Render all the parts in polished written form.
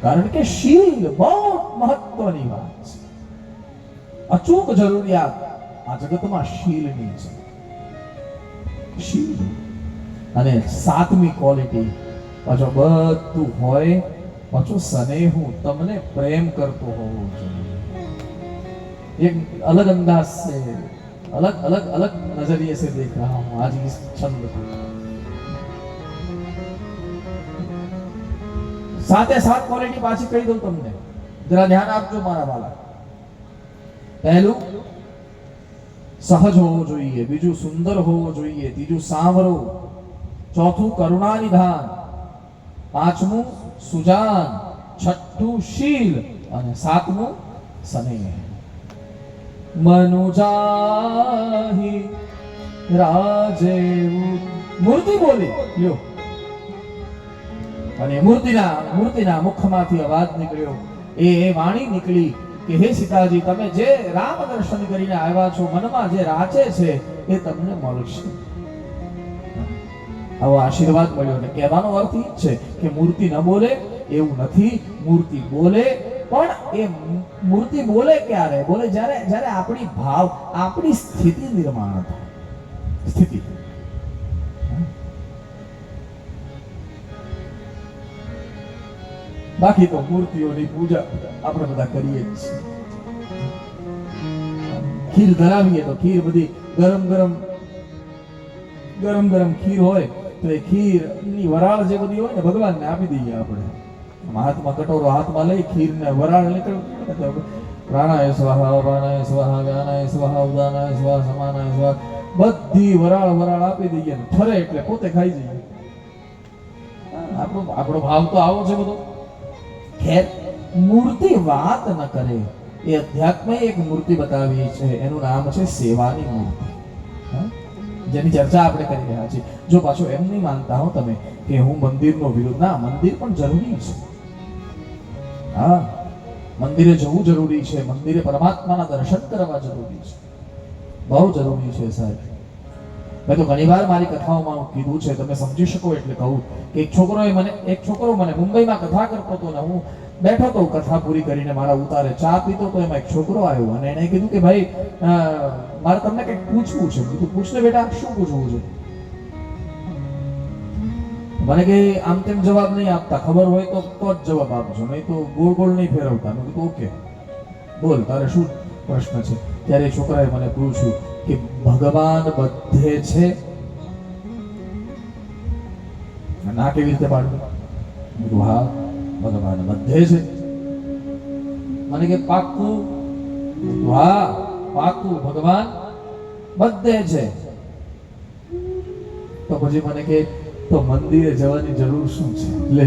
કારણ કે શીલ બહુ મહત્વની વાત છે. અચૂક જરૂરિયાત આ જગતમાં શીલની છે. શીલ અને સાતમી ક્વોલિટી પાછો બધું હોય પાછું સ્નેહું, તમને પ્રેમ કરતો હોવો જોઈએ. एक अलग अंदाज से अलग अलग अलग नजरिए से देख रहा हूं आज इस छंद को. साथ क्वालिटी पाછી કહી દઉં તમને, જરા ધ્યાન આપજો મારા વાલા. પહેલું સહજ હોવો જોઈએ, બીજું સુંદર હોવો જોઈએ, ત્રીજું સાંવરો, ચોથું કરુણા નિધાન, પાંચમું સુજાન, છઠ્ઠું શીલ અને સાતમું સ્નેહ. મનુજાહી રાજેવું મૂર્તિ બોલી લ્યો, અને મૂર્તિના મુખમાંથી અવાજ નીકળ્યો. એ વાણી નીકળી કે હે સીતાજી, તમે જે રામ દર્શન કરીને આવ્યા છો, મનમાં જે રાચે છે એ તમને મળશે. આવો આશીર્વાદ મળ્યો. ને કહેવાનો અર્થ એ છે કે મૂર્તિ ન બોલે એવું નથી, મૂર્તિ બોલે. પણ એ મૂર્તિ બોલે ક્યારે બોલે? જ્યારે આપણી ભાવ, આપણી સ્થિતિ નિર્માણ થાય. સ્થિતિ બાકી તો મૂર્તિઓની પૂજા આપણે બધા કરીએ જ છીએ. ખીર ધરાવીએ તો ખીર બધી ગરમ ગરમ ખીર હોય તો એ ખીર ની વરાળ જે બધી હોય ને ભગવાનને આપી દઈએ. આપણે હાથમાં કટોરો હાથમાં લઈ ખીર ને વરાળ નીકળ, પ્રાણાય સ્વાહા, પ્રાણાય સ્વાહા, વ્યાનાય સ્વાહા, ઉદાનાય સ્વાહા, સમાનાય સ્વાહા, બધી વરાળ આપી દઈએ. ઠરે એટલે પોતે ખાઈ જઈએ. આપણો ભાવ તો આવો છે બધો. ખેર, મૂર્તિ વાત ન કરે એ અધ્યાત્મ એક મૂર્તિ બતાવી છે, એનું નામ છે સેવાની મૂર્તિ, જેની ચર્ચા આપણે કરી રહ્યા છીએ. જો પાછો એમ નહીં માનતા હો તમે કે હું મંદિરનો વિરોધ, ના, મંદિર પણ જરૂરી છે. હા, મંદિરે જવું જરૂરી છે, મંદિરે પરમાત્માના દર્શન કરવા જરૂરી છે, બહુ જરૂરી છે સાહેબ. મેં તો ઘણી વાર મારી કથાઓમાં કીધું છે, તમે સમજી શકો એટલે કહું કે એક છોકરો મને મુંબઈમાં કથા કરતો હતો ને હું બેઠો તો કથા પૂરી કરીને મારા ઉતારે ચા પીતો તો એમાં એક છોકરો આવ્યો અને એને કીધું કે ભાઈ મારે તમને કંઈક પૂછવું છે. કીધું પૂછને બેટા, શું પૂછવું છે? મને કે આમ તેમ જવાબ નહીં આપતા, ખબર હોય તો જ જવાબ આપજો, નહીં તો ગોળ નહીં ફેરવતા. મેં કીધું ઓકે, બોલ તારે શું પ્રશ્ન છે? ત્યારે છોકરાએ મને પૂછ્યું કે ભગવાન બધે છે? ના કેવી રીતે પાડવું? કીધું હા, ભગવાન બધે છે. મને કે પાક્કું? હા પાક્કું, ભગવાન બધે છે. તો પછી મને કે તો મંદિરે જવાની જરૂર શું છે? લે,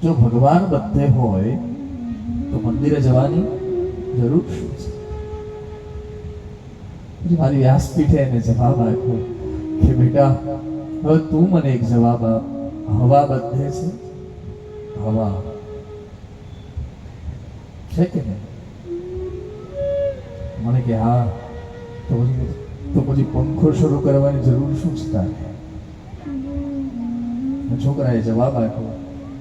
જો ભગવાન બધે હોય તો મંદિરે જવાની જરૂર શું છે? મારી વ્યાસપીઠે એને જવાબ આપ્યો કે બેટા, હવે તું મને એક જવાબ આપ, હવા બધે છે? હવા છે કે નહીં? મને કે હા. તો પછી પંખો શરૂ કરવાની જરૂર શું છે તારે? છોકરાએ જવાબ આપ્યો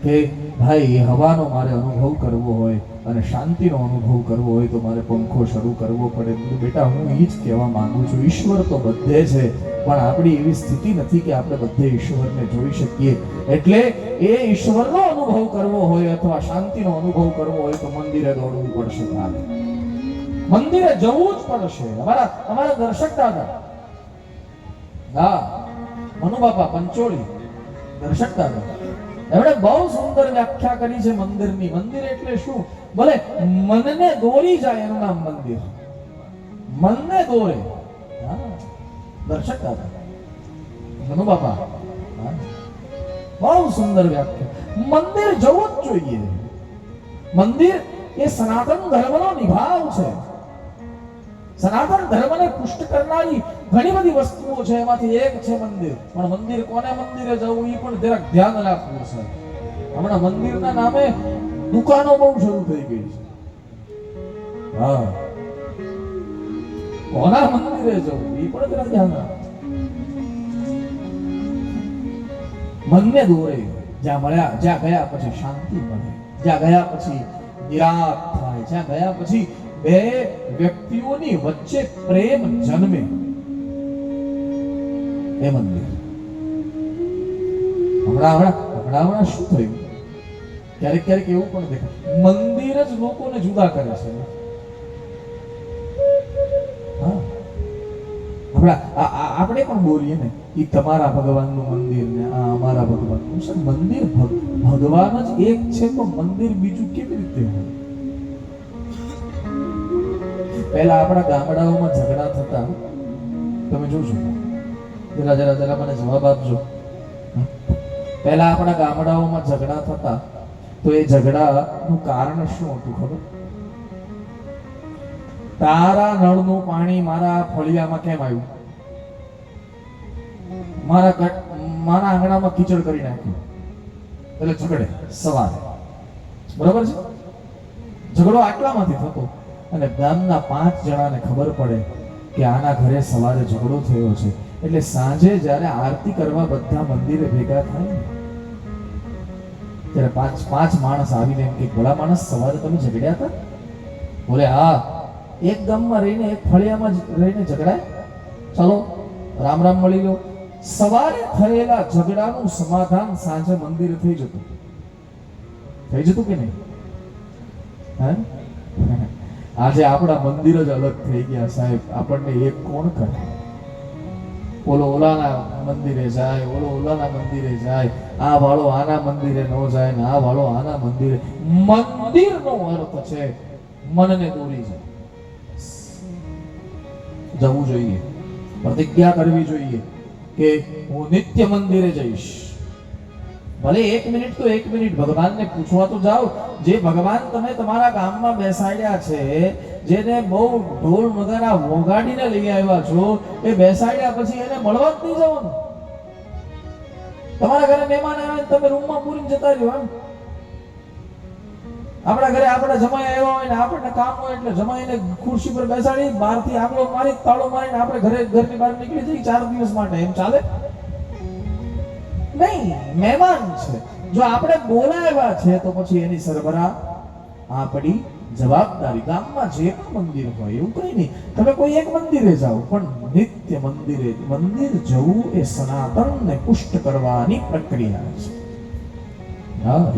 કે ભાઈ, હવાનો મારે અનુભવ કરવો હોય અને શાંતિનો અનુભવ કરવો હોય તો મારે પંખો શરૂ કરવો પડે. બેટા, હું એ જ કહેવા માંગુ છું, ઈશ્વર તો બધે છે, પણ આપણી એવી સ્થિતિ નથી કે આપણે બધે ઈશ્વરને જોઈ શકીએ. એટલે એ ઈશ્વરનો અનુભવ કરવો હોય અથવા શાંતિનો અનુભવ કરવો હોય તો મંદિરે દોડવું પડશે. મંદિરે જવું જ પડશે. અમારા દર્શક દાદા, હા, મનુબાપા પંચોળી દર્શક દાદા, એમણે બહુ સુંદર વ્યાખ્યા કરી છે મંદિરની. મંદિર એટલે શું? ભલે મનને દોરી જાય એનું નામ મંદિર. મનને દોરે. દર્શક દાદા, મનુબાપા, બહુ સુંદર વ્યાખ્યા. મંદિર જવું જ જોઈએ. મંદિર એ સનાતન ધર્મનો નિભાવ છે. સનાતન ધર્મને પુષ્ટ કરનારી ઘણી બધી વસ્તુઓ છે, એમાંથી એક છે મંદિર. પણ મંદિર, કોને મંદિરે જવું એ પણ જરાક ધ્યાન રાખવું છે. હમણાં મંદિરના નામે દુકાનો બહુ શરૂ થઈ ગઈ છે. હા, કોના મંદિરે જવું એ પણ જરાક ધ્યાન રાખવું. મનને દોરે. જ્યાં ગયા પછી શાંતિ મળે, જ્યાં ગયા પછી નિરાત થાય, જ્યાં ગયા પછી બે વ્યક્તિઓની વચ્ચે પ્રેમ જન્મે, એ મંદિર. હમણાં શું થયું? ક્યારેક એવું પણ દેખાય, મંદિર જ લોકોને જુદા કરે છે. આપણે પણ બોલીએ ને કે તમારા ભગવાનનું મંદિર ને આ અમારા ભગવાનનું. મંદિર ભગવાન જ એક છે તો મંદિર બીજું કેવી રીતે હોય? પહેલા આપણા ગામડાઓમાં ઝઘડા થતા, તમે જોશો. જરા મને જવાબ આપજો. પહેલા આપણા ગામડાઓમાં ઝઘડા થતા તો એ ઝઘડાનું કારણ શું હતું ખબર? તારા નળનું પાણી મારા ફળિયામાં કેમ આવ્યું? મારા આંગણામાં કીચડ કરી નાખ્યું. એટલે ઝઘડે સવારે. બરોબર છે? ઝઘડો આટલામાંથી થતો અને ગામના 5 જણાને ખબર પડે કે આના ઘરે સવારે ઝઘડો થયો છે, એટલે સાંજે જ્યારે આરતી કરવા બધા મંદિરે ભેગા થાય ને, ત્યારે પાંચ માણસ આવીને એમ કે, ભલા માણસ, સવારે તમે ઝઘડ્યા હતા? બોલે, હા, એક ગામમાં રહીને એક ફળિયામાં રહીને ઝઘડાય, ચાલો રામ રામ મળી લો. સવારે થયેલા ઝઘડાનું સમાધાન સાંજે મંદિરે થઈ જતું કે નહીં? હે? આજે આપણા મંદિર જ અલગ થઈ ગયા સાહેબ. આપણને એક કોણ કરે? ઓલો ઓલાના મંદિરે જાય, ઓલો ઓલાના મંદિરે જાય, આ વાળો આના મંદિરે ન જાય ને આ વાળો આના મંદિરે. મંદિરનો અર્થ છે મનને દોરી જાય. જવું જોઈએ, પ્રતિજ્ઞા કરવી જોઈએ કે હું નિત્ય મંદિરે જઈશ. ભલે 1 મિનિટ તો 1 મિનિટ ભગવાનને પૂછવા તો જાઓ. જે ભગવાન તમે તમારા ગામમાં બેસાડ્યા છે, જેને બહુ ઢોલ નગારા વગાડીને લઈ આવ્યા છો, એ બેસાડ્યા પછી એને મળવા જ નહીં જવાનું. તમારા ઘરે મહેમાન આવે, તમે રૂમમાં પૂરીને જતા રહ્યો. એમ આપણા ઘરે આપણા જમાઈ આવ્યા હોય ને આપણને કામ હોય એટલે જમાઈને ખુરશી પર બેસાડી, બહારથી આગલો મારી, તાળો મારીને આપણે ઘરની બહાર નીકળી જઈએ 4 દિવસ માટે. એમ ચાલે નહીં. મહેમાન છે, જો આપણે બોલાવ્યા છે તો પછી એની સરભરા આપણી જવાબદારી. ગામમાં જે પણ મંદિર હોય એવું કઈ નહીં, તમે કોઈ એક મંદિરે જાઓ, પણ નિત્ય મંદિર જવું એ સનાતનને પુષ્ટ કરવાની પ્રક્રિયા છે.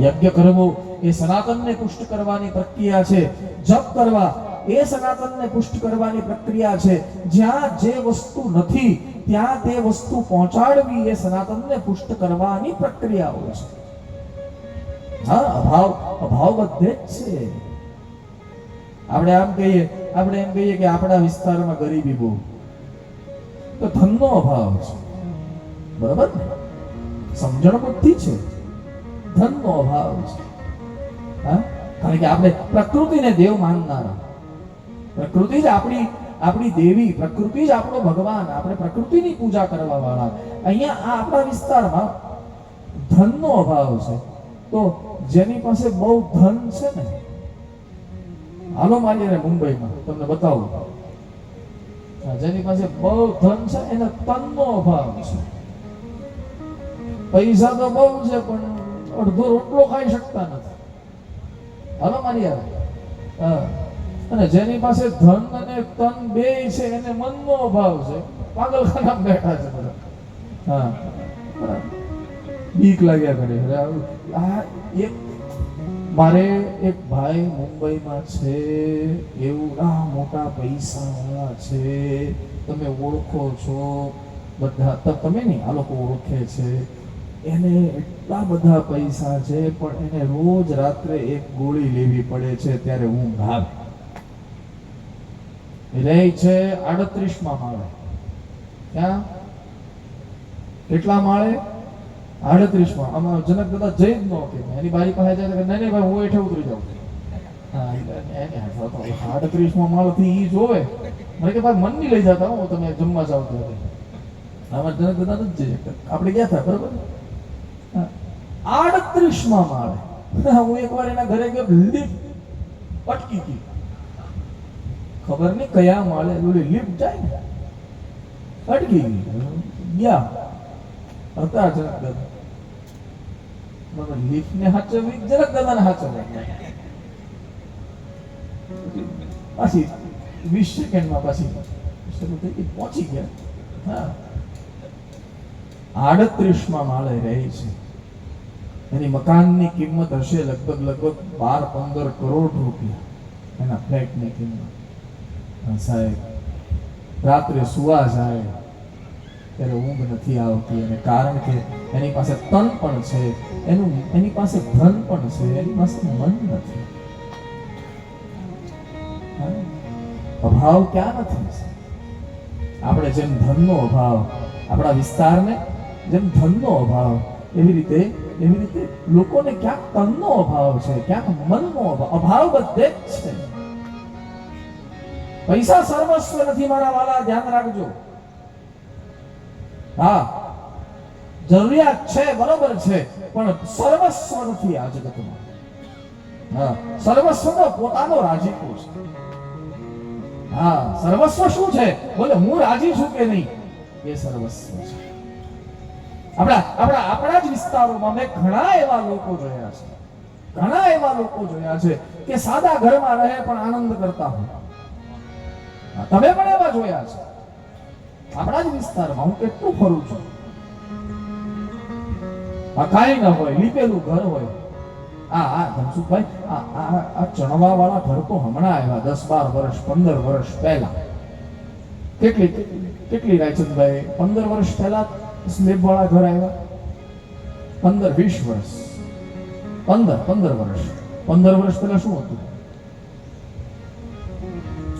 યજ્ઞ કરવો એ સનાતનને પુષ્ટ કરવાની પ્રક્રિયા છે. જપ કરવા એ સનાતનને પુષ્ટ કરવાની પ્રક્રિયા છે. જ્યાં જે વસ્તુ નથી ત્યાં તે વસ્તુ પહોંચાડવી એ સનાતનને પુષ્ટ કરવાની પ્રક્રિયાઓ છે. અભાવ બધે જ છે. આપણે એમ કહીએ કે આપણા વિસ્તારમાં ગરીબી બહુ, તો ધનનો અભાવ છે. બરાબર ને? સમજણ બુદ્ધિ છે, ધનનો અભાવ છે. કારણ કે આપણે પ્રકૃતિને દેવ માનનારા, પ્રકૃતિ જ આપણી દેવી, પ્રકૃતિ જ આપણો ભગવાન, આપણે પ્રકૃતિની પૂજા કરવા વાળા. અહીંયા આ આપણા વિસ્તારમાં ધનનો અભાવ છે. તો જેની પાસે બહુ ધન છે ને, હાલો મારી અરે મુંબઈમાં તમને બતાવું, જેની પાસે બહુ ધન છે એને તનનો અભાવ છે. પૈસા તો બહુ છે પણ અડધો રોટલો ખાઈ શકતા નથી. હાલો મારી યાર. અને જેની પાસે ધન અને તન બે છે એને મનનો અભાવ છે. પાગલખાનામાં બેઠા છે બધા. બીક લાગ્યા કરે. મારે એક ભાઈ મુંબઈમાં છે, એવડા મોટા પૈસા વાળા છે, તમે ઓળખો છો બધા? તમે નહીં, આ લોકો ઓળખે છે. એને એટલા બધા પૈસા છે પણ એને રોજ રાત્રે એક ગોળી લેવી પડે છે ત્યારે ઊંઘ આવે. રહે છે 38મા માળે. ક્યાં? કેટલા માળે? 38મા. આમાં જનક દાદા જઈ જ ન કે એની બારી પાસે જાય કે નહીં ભાઈ હું હેઠે ઉતરી જાઉં. 38મા માળો થી ઈ જોવે મને કે ભાઈ મન ની લઈ જતા હું તમે જમવા જાવ તો. આમાં જનક દાદા નથી જઈ શકતા. આપણે ગયા હતા બરોબર. 38મા માળે હું એકવાર એના ઘરે ગયો, લિફ્ટ અટકી ગઈ. ખબર નહીં કયા માળે લિફ્ટ જાય ને અટકી ગઈ. ગયા હતા જનક દાદા. લિફ્ટ ને હાચવવી જરાક દાદાને હાચવવા પાછી 20 સેકન્ડમાં પાછી શરૂ થઈ ગઈ, પહોંચી ગયા. હા, 38માં માળે રહે છે. એની મકાનની કિંમત હશે લગભગ 12-15 કરોડ રૂપિયા એના ફ્લેટની કિંમત. સાહેબ રાત્રે સુવા જાય ત્યારે ઊંઘ નથી આવતી, અને કારણ કે એની પાસે તન પણ છે, એની પાસે ધન પણ છે, એની પાસે મન નથી. અભાવ ક્યાં નથી? આપણે જેમ ધનનો અભાવ, આપણા વિસ્તારને જેમ ધનનો અભાવ, એવી રીતે લોકોને ક્યાંક તનનો અભાવ છે, ક્યાંક મનનો અભાવ બધે જ છે. પૈસા સર્વસ્વ નથી મારા વાલા, ધ્યાન રાખજો. હા, જરૂરિયાત છે, બરોબર છે, પણ સર્વસ્વ નથી આ જગતમાં. હા, સર્વસ્વ તો પોતાનો રાજીપો છે. હા, સર્વસ્વ શું છે? બોલે હું રાજી છું કે નહીં, એ સર્વસ્વ છે. આપણા જ વિસ્તારોમાં મેં ઘણા એવા લોકો જોયા છે કે સાદા ઘરમાં રહે પણ આનંદ કરતા હોય. તમે પણ એવા જોયા છે આપણા જ વિસ્તારમાં. હું કેટલું ફરું છું. આ કાંઈ ન હોય, લીપેલું ઘર હોય. ધનસુખભાઈ, આ ચણવા વાળા ઘર તો હમણાં આવ્યા, 10-12 વર્ષ 15 વર્ષ પહેલા. કેટલી રાયચંદભાઈ 15 વર્ષ પહેલા સ્લેબ વાળા ઘર આવ્યા? 15-20 વર્ષ, 15 વર્ષ 15 વર્ષ પહેલા શું હતું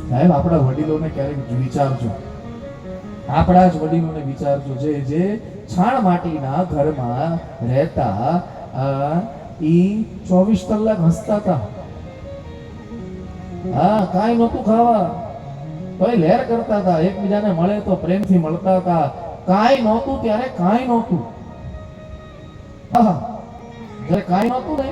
સાહેબ? આપણા વડીલોને ક્યારેક વિચારજો, આપણા જ વડીલોને વિચારજો, જે છાણ માટીના ઘરમાં રહેતા, ઈ 24 કલાક હસતા હતા. હા, કાંઈ નહોતું ખાવા તોય લહેર કરતા હતા, એકબીજાને મળે તો પ્રેમથી મળતા હતા. કાંઈ નહોતું ત્યારે કાંઈ નહોતું. જ્યારે કાંઈ નહોતું ને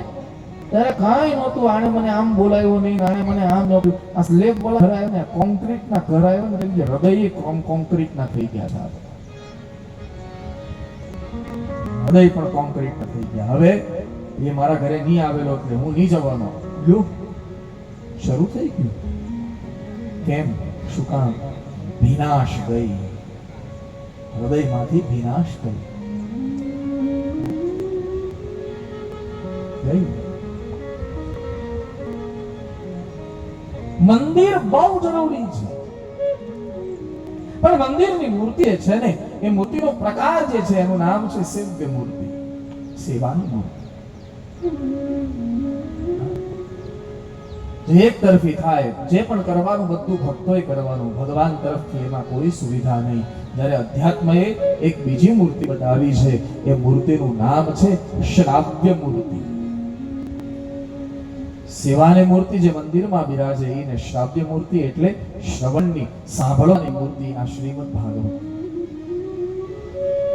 ત્યારે કાંઈ નહોતું. આને મને આમ બોલાવ્યો નહીં, આને મને આમ નહોતું. આ સ્લેબ વાળા ઘર આવ્યા ને, કોન્ક્રીટના ઘર આવ્યા ને, હૃદય કોન્ક્રીટના થઈ ગયા હતા. હૃદય પણ કોન્ક્રીટના થઈ ગયા. હવે એ મારા ઘરે નહીં આવેલો એટલે હું નહીં જવાનો. લ્યો, શરૂ થઈ ગયું. કેમ? શું કામ? વિનાશ ગઈ, હૃદયમાંથી વિનાશ ગઈ. મંદિર બહુ જરૂરી છે, પણ મંદિરની મૂર્તિ છે ને, એ મૂર્તિનો પ્રકાર જે છે એનું નામ છે સેવ્ય મૂર્તિ, સેવાની મૂર્તિ. જે એક તરફી થાય, જે પણ કરવાનું બધું ભક્તોએ કરવાનું, ભગવાન તરફથી એમાં કોઈ સુવિધા નહીં. જ્યારે અધ્યાત્મએ એક બીજી મૂર્તિ બતાવી છે, એ મૂર્તિનું નામ છે શ્રાવ્ય મૂર્તિ. સેવાની મૂર્તિ જે મંદિરમાં બિરાજે એને શ્રાવ્ય મૂર્તિ એટલે શ્રવણની, સાંભળવાની મૂર્તિ. આ શ્રીમદ ભાગવત.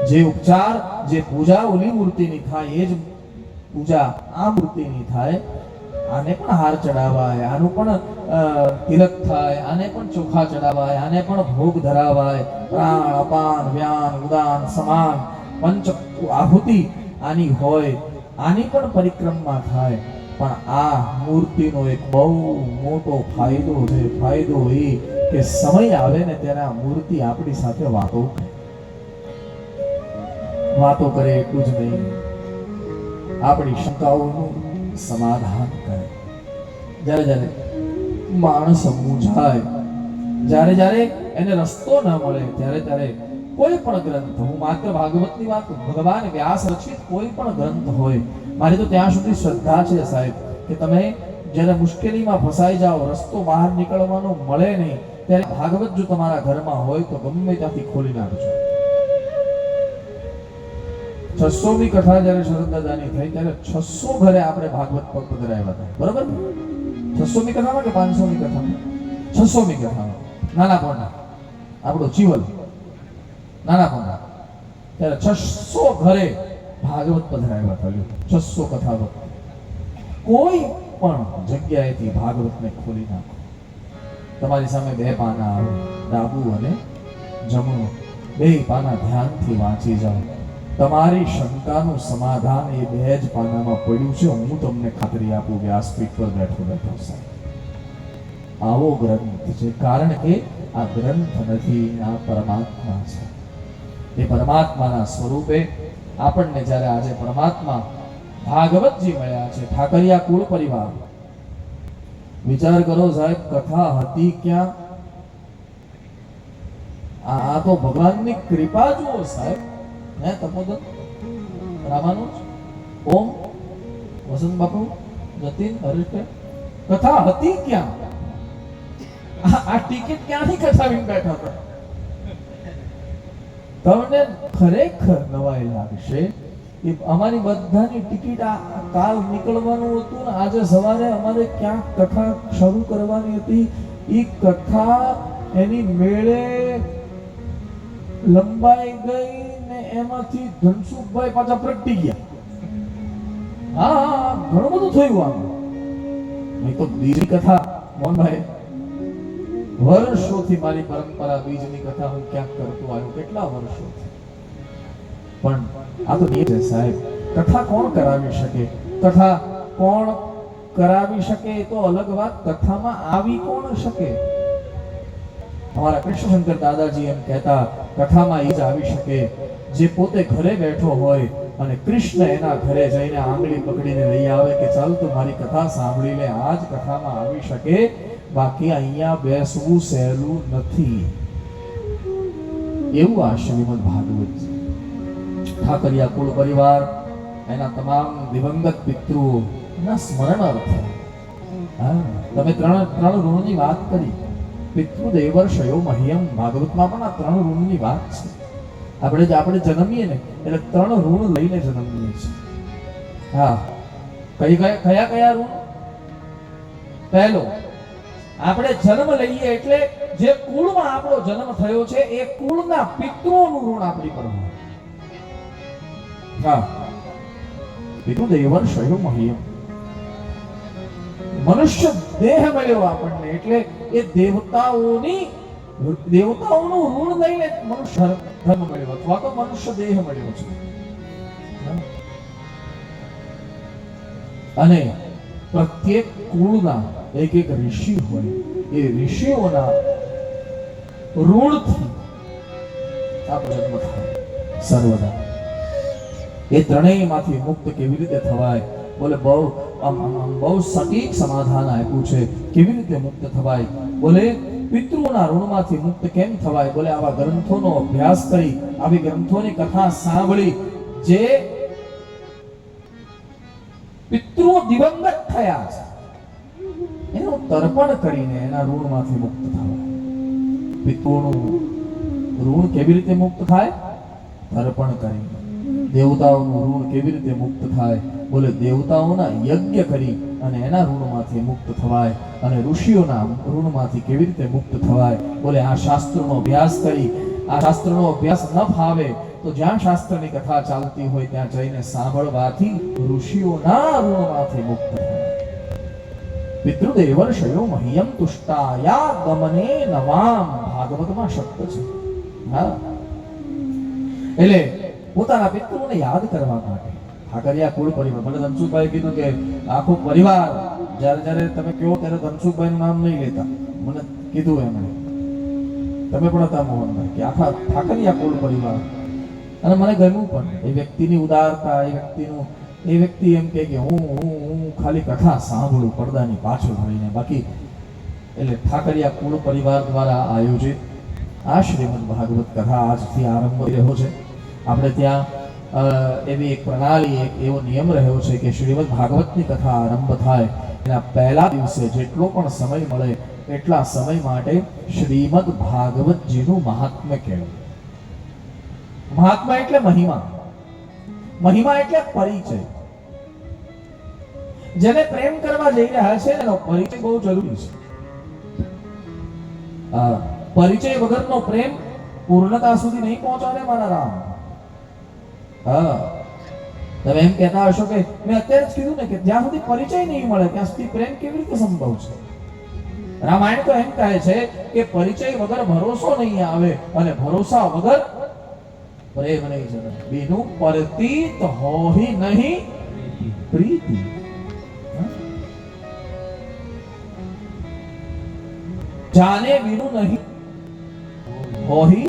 જે ઉપચાર, જે પૂજા ઓલી મૂર્તિની થાય, એ જ પૂજા આ મૂર્તિની થાય. આને પણ હાર ચડાવાય, આનું પણ તિલક થાય, આને પણ ચોખા ચડાવાય, આને પણ ભોગ ધરાવાય. પ્રાણ, અપાન, વ્યાન, ઉદાન, સમાન, પંચ આહુતિ આની હોય, આની પણ પરિક્રમા થાય. પણ આ મૂર્તિનો એક બહુ મોટો ફાયદો છે. ફાયદો એ કે સમય આવે ને ત્યારે આ મૂર્તિ આપણી સાથે વાતો કરે. એટલું જ નહીં, આપણી શંકાઓનું સમાધાન કરે. જ્યારે માણસ મૂંઝાય, જ્યારે એને રસ્તો ન મળે, ત્યારે કોઈ પણ ગ્રંથ, હું માત્ર ભાગવતની વાત, ભગવાન વ્યાસ રચિત કોઈ પણ ગ્રંથ હોય, મારી તો ત્યાં સુધી શ્રદ્ધા છે સાહેબ કે તમે જ્યારે મુશ્કેલીમાં ફસાઈ જાઓ, રસ્તો બહાર નીકળવાનો મળે નહીં, ત્યારે ભાગવત જો તમારા ઘરમાં હોય તો ગમે ત્યાંથી ખોલી નાખજો. 600મી કથા જ્યારે શરદ દાદાની થઈ ત્યારે 600 ઘરે આપણે ભાગવત પધરાવ્યા હતા. બરોબર? 600મી કથામાં કે 500મી કથામાં? 600મી કથામાં નાના પોણા આપણો જીવન નાના પોણા, ત્યારે 600 ઘરે ભાગવત પધરાવ્યા હતા. 600 કથા વખતે કોઈ પણ જગ્યાએથી ભાગવતને ખોલી નાખો. તમારી સામે 2 પાના આવે, ડાબુ અને જમણું, 2 પાના ધ્યાનથી વાંચી જાઓ. તમારી શંકાનું સમાધાન એ 2 જ પાનામાં પડ્યું છે. હું તમને ખાતરી આપું, વ્યાસપીઠ પર બેઠો બેઠો સાહેબ આવો ગ્રંથ છે. કારણ કે આ ગ્રંથ નથી, આ પરમાત્મા છે. એ પરમાત્માના સ્વરૂપે આપણને જ્યારે આજે પરમાત્મા ભાગવતજી મળ્યા છે, ઠાકરિયા કુળ પરિવાર, વિચાર કરો સાહેબ, કથા હતી ક્યાં? આ તો ભગવાનની કૃપા જુઓ સાહેબ. હે તપોદન, રામાનુજ, ઓમ, વસંત બાપુ, જતીન, હરીશ, કથા હતી ક્યાં? આ ટિકિટ ક્યાંથી કસાવીને બેઠા હતા? તમને ખરેખર નવાઈ લાગશે. અમારી બધાની ટિકિટ આ કાલ નીકળવાનું હતું ને આજે સવારે અમારે ક્યાંક કથા શરૂ કરવાની હતી. એ કથા એની મેળે લંબાઈ ગઈ ને એમાંથી ધનસુખભાઈ પાછા પ્રગટી ગયા. હા, ઘણું બધું થયું આમાં. નહીં તો બીજી કથા, મોહનભાઈ, વર્ષોથી મારી પરંપરા બીજની કથા હું ક્યાંક કરતો આવ્યો, કેટલા વર્ષોથી. પણ આ તો નિયમ છે સાહેબ. કથા કોણ કરાવી શકે? કથા કોણ કરાવી શકે એ તો અલગ વાત, કથામાં આવી કોણ શકે? અમારા કૃષ્ણશંકર દાદાજી એમ કહેતા, કથામાં એ જ આવી શકે જે પોતે ઘરે બેઠો હોય અને કૃષ્ણ એના ઘરે જઈને આંગળી પકડીને લઈ આવે કે ચાલ તું મારી કથા સાંભળી લે. આ જ કથામાં આવી શકે, બાકી અહીંયા બેસવું સહેલું નથી. એવું આ શ્રીમદ ભાગવત છે. ઠાકરિયા કુળ પરિવાર એના તમામ દિવંગત પિતૃઓના સ્મરણ અર્થે તમે ત્રણ ઋણની વાત કરી. પિતૃદેવર્ષયો મહ્યમ, ભાગવતમાં પણ આ 3 ઋણની વાત છે. આપણે જન્મીએ ને એટલે 3 ઋણ લઈને જન્મીએ છીએ. હા, કયા ઋણ? પહેલો, આપણે જન્મ લઈએ એટલે જે કુળમાં આપણો જન્મ થયો છે એ કુળના પિતૃઓનું ઋણ આપણી પર હોય. હા, પિતૃદેવર્ષયો મહ્યમ. મનુષ્ય દેહ મળ્યો આપણને એટલે એ દેવતાઓનું ઋણ લઈને મનુષ્ય ધર્મ મળ્યો અથવા તો મનુષ્ય દેહ મળ્યો છે. અને પ્રત્યેક કુળના એક ઋષિ હોય, એ ઋષિઓના ઋણથી આપણો જન્મ થાય સર્વદા. એ ત્રણેયમાંથી મુક્ત કેવી રીતે થવાય? બોલે બહુ સટીક સમાધાન આપ્યું છે. કેવી રીતે મુક્ત થવાય? બોલે પિતૃઓના ઋણમાંથી મુક્ત કેમ થવાય? બોલે આવા ગ્રંથોનો અભ્યાસ કરી, આવી ગ્રંથોની કથા સાંભળી, જે પિતૃઓ દિવંગત થયા છે એનું તર્પણ કરીને એના ઋણમાંથી મુક્ત થવાય. પિતૃઓનું ઋણ કેવી રીતે મુક્ત થાય? તર્પણ કરીને. દેવતાઓનું ઋણ કેવી રીતે મુક્ત થાય? બોલે દેવતાઓના યજ્ઞ કરી અને એના ઋણમાંથી મુક્ત થવાય. અને ઋષિઓના ઋણમાંથી કેવી રીતે મુક્ત થવાય? બોલે આ શાસ્ત્રનો અભ્યાસ કરી. આ શાસ્ત્રનો અભ્યાસ ન ફાવે તો જ્યાં શાસ્ત્રની કથા ચાલતી હોય ત્યાં જઈને સાંભળવાથી ઋષિઓના ઋણમાંથી મુક્ત થવાય. પિતૃદેવર્ષયો મહ્યમ તુષ્ટાયા ગમને નવામ, ભાગવતમાં શબ્દ છે. હા, એટલે પોતાના પિતૃઓને યાદ કરવા માટે ઠાકરિયા કુળ પરિવાર. મને ધનસુખભાઈ કીધું કે આખો પરિવાર, જ્યારે તમે કહો ત્યારે ધનસુખભાઈનું નામ નહીં લેતા. મને કીધું એમણે, તમે પણ હતા મોહનભાઈ, કે આખા ઠાકરિયા કુળ પરિવાર. અને મને ગમ્યું પણ એ વ્યક્તિની ઉદારતા, એ વ્યક્તિ એમ કે હું ખાલી કથા સાંભળું પડદાની પાછળ રહીને. બાકી એટલે ઠાકરિયા કુળ પરિવાર દ્વારા આયોજિત આ શ્રીમદ ભાગવત કથા આજથી આરંભ રહ્યો છે. આપણે ત્યાં એવી એક પ્રણાલી, એક એવો નિયમ રહ્યો છે કે શ્રીમદ ભાગવતની કથા આરંભ થાય એના પહેલા દિવસે જેટલો પણ સમય મળે એટલા સમય માટે શ્રીમદ ભાગવતજીનું મહાત્મ્ય કહેવું. મહાત્મા એટલે મહિમા, મહિમા એટલે પરિચય. જેને પ્રેમ કરવા જઈ રહ્યા છે એનો પરિચય બહુ જરૂરી છે. પરિચય વગરનો પ્રેમ પૂર્ણતા સુધી નહીં પહોંચાડે મારા રામ. હા, તમે એમ કહેતા હશો કે મેં અત્યારે જ કીધું ને કે જ્યાં સુધી પરિચય નહીં મળે ત્યાં સુધી પ્રેમ કેવી રીતે સંભવ છે? રામાયણ તો એમ કહે છે કે પરિચય વગર ભરોસો નહીં આવે અને ભરોસા વગર પ્રેમ નહીં જન્મે, બીનું પરતીત હોહી નહીં પ્રીતિ. જાને બીનું નહીં હોહી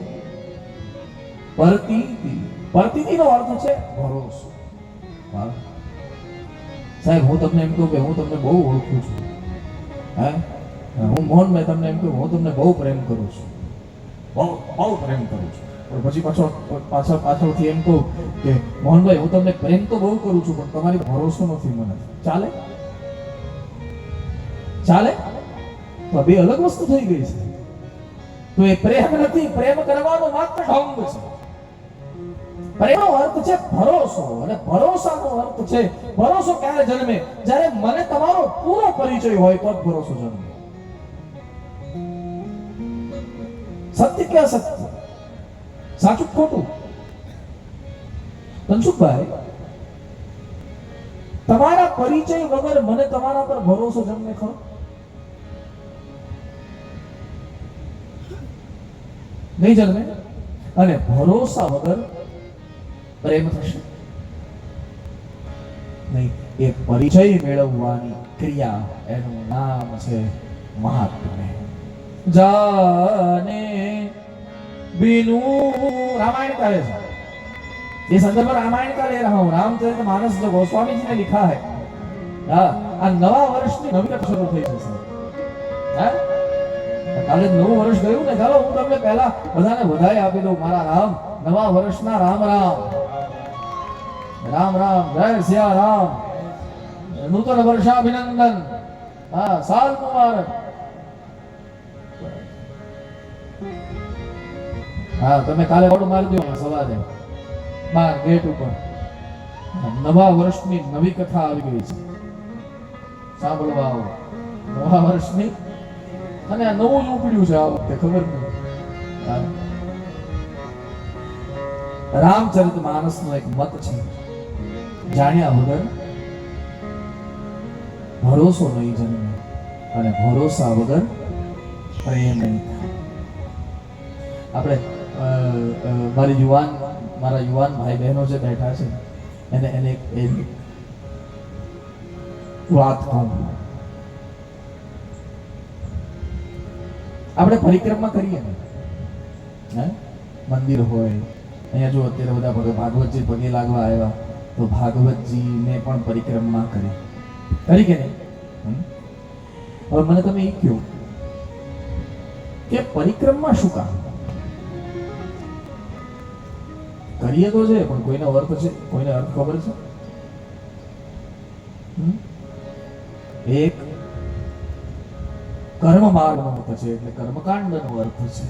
પરતીતિ. પરતીતિ નો અર્થ છે ભરોસો. સાહેબ હું તમને એમ કહું કે હું તમને બહુ ઓળખું છું, હે હું મોહનભાઈ તમને એમ કહું હું તમને બહુ પ્રેમ કરું છું, બહુ પ્રેમ કરું છું, પણ પછી પાછળથી એમ કહું કે મોહનભાઈ હું તમને પ્રેમ તો બહુ કરું છું પણ તમારી ભરોસો નથી મને, ચાલે? ચાલે? તો બે અલગ વસ્તુ થઈ ગઈ છે. તો એ પ્રેમ નથી, પ્રેમ કરવાનો માત્ર ઢંગ છે. પ્રેમનો અર્થ છે ભરોસો, અને ભરોસાનો અર્થ છે, ભરોસો ક્યારે જન્મે? જ્યારે મને તમારો પૂરો પરિચય હોય તો જ ભરોસો જન્મે. સત્ય કે અસત્ય, સાચું ખોટું? ધનસુખભાઈ, તમારા પરિચય વગર મને તમારા પર ભરોસો જન્મે ખરો? નહીં જન્મે. અને ભરોસા વગર પ્રેમ થશે નહીં. એ પરિચય મેળવવાની ક્રિયા, એનું નામ છે મહાત્મ્ય. જાને बिनु रामायण का है, ये संदर्भ रामायण का ले रहा हूँ। रामचरितमानस जो गोस्वामी जी ने लिखा है, आ नवा वर्ष की नवी कथा शुरू થઈ જશે. કાલે નવું વર્ષ ગયું ને, ચાલો હું તમને પહેલા બધાને વધાઈ આપી દઉં. મારા રામ, નવા વર્ષના રામ રામ રામ રામ, જય સિયા રામ, નૂતન વર્ષાભિનંદન, હા સાલ મુબારક. હા તમે કાલે ઓર્ડર મારી દો સવારે બાર ગેટ ઉપર. નવા વર્ષની નવી કથા આવી ગઈ છે, સાંભળવા આવો. નવા વર્ષની, અને આ નવું જ ઉપડ્યું છે આ વખતે, ખબર નહીં. રામચરિતમાનસ નો એક મત છે, જાણ્યા વગર ભરોસો નહીં જન્મે, અને ભરોસા વગર પ્રેમ નહીં થાય. આપણે મારા યુવાન ભાઈ બહેનો જે બેઠા છે એને એક વાત કહું. આપણે પરિક્રમા કરીએ ને, મંદિર હોય અહીંયા, જો અત્યારે બધા ભાગવતજી પગે લાગવા આવ્યા તો ભાગવતજીને પણ પરિક્રમા કરી કે નહીં? હવે મને તમે એ કહો કે પરિક્રમા શું કામ કરીએ? તો છે પણ કોઈનો અર્થ છે, કોઈને અર્થ ખબર છે? એક કર્મ માર્ગનો અર્થ છે, એટલે કર્મકાંડનો અર્થ છે.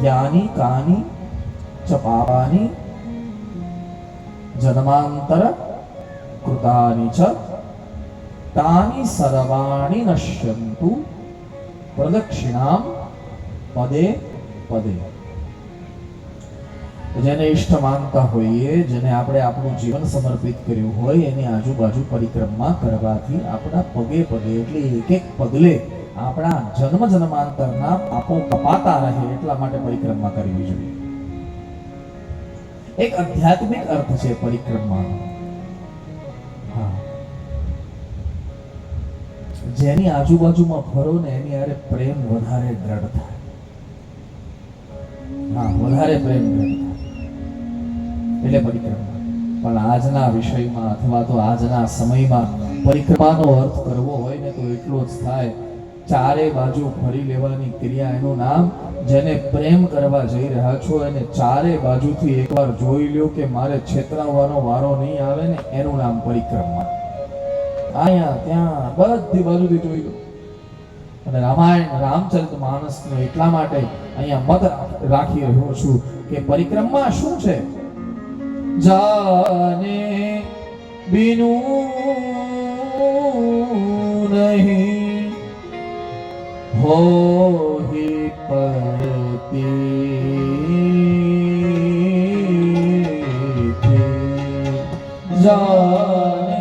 યાની કાની ચ પાપાની જન્માંતર કૃતાની ચ તાની સર્વાણી નશ્યંતુ પ્રદક્ષિણામ પદે પદે. જેને ઈષ્ટ માનતા હોઈએ, જેને આપણે આપણું જીવન સમર્પિત કર્યું હોય, એની આજુબાજુ પરિક્રમા કરવાથી આપણા પગે પગે, એટલે એક એક પગલે આપણા જન્મ જન્માંતરના પાપો કપાતા રહે, એટલા માટે પરિક્રમા કરવી જોઈએ. એક આધ્યાત્મિક અર્થ છે પરિક્રમાનો. હા, જેની આજુબાજુમાં ફરો ને એની હારે પ્રેમ વધારે દ્રઢ થાય. હા, વધારે પ્રેમ દ્રઢ થાય એટલે પરિક્રમા. પણ આજના વિષયમાં અથવા તો આજના સમયમાં પરિક્રમાનો અર્થ કરવો હોય ને તો એટલો જ થાય, ચારે બાજુ ફરી લેવાની ક્રિયા. એનું નામ, જેને પ્રેમ કરવા જઈ રહ્યા છો એને ચારે બાજુથી એકવાર જોઈ લ્યો કે મારે છેતરાવવાનો વારો નહીં આવે ને, એનું નામ પરિક્રમા. અહીંયા ત્યાં બધી બાજુથી જોઈ લો. અને રામચરિતમાનસ નો એટલા માટે અહીંયા મત રાખી રહ્યો છું કે પરિક્રમા શું છે? જાને બિનુ નહીં હોહી પરતી, જાને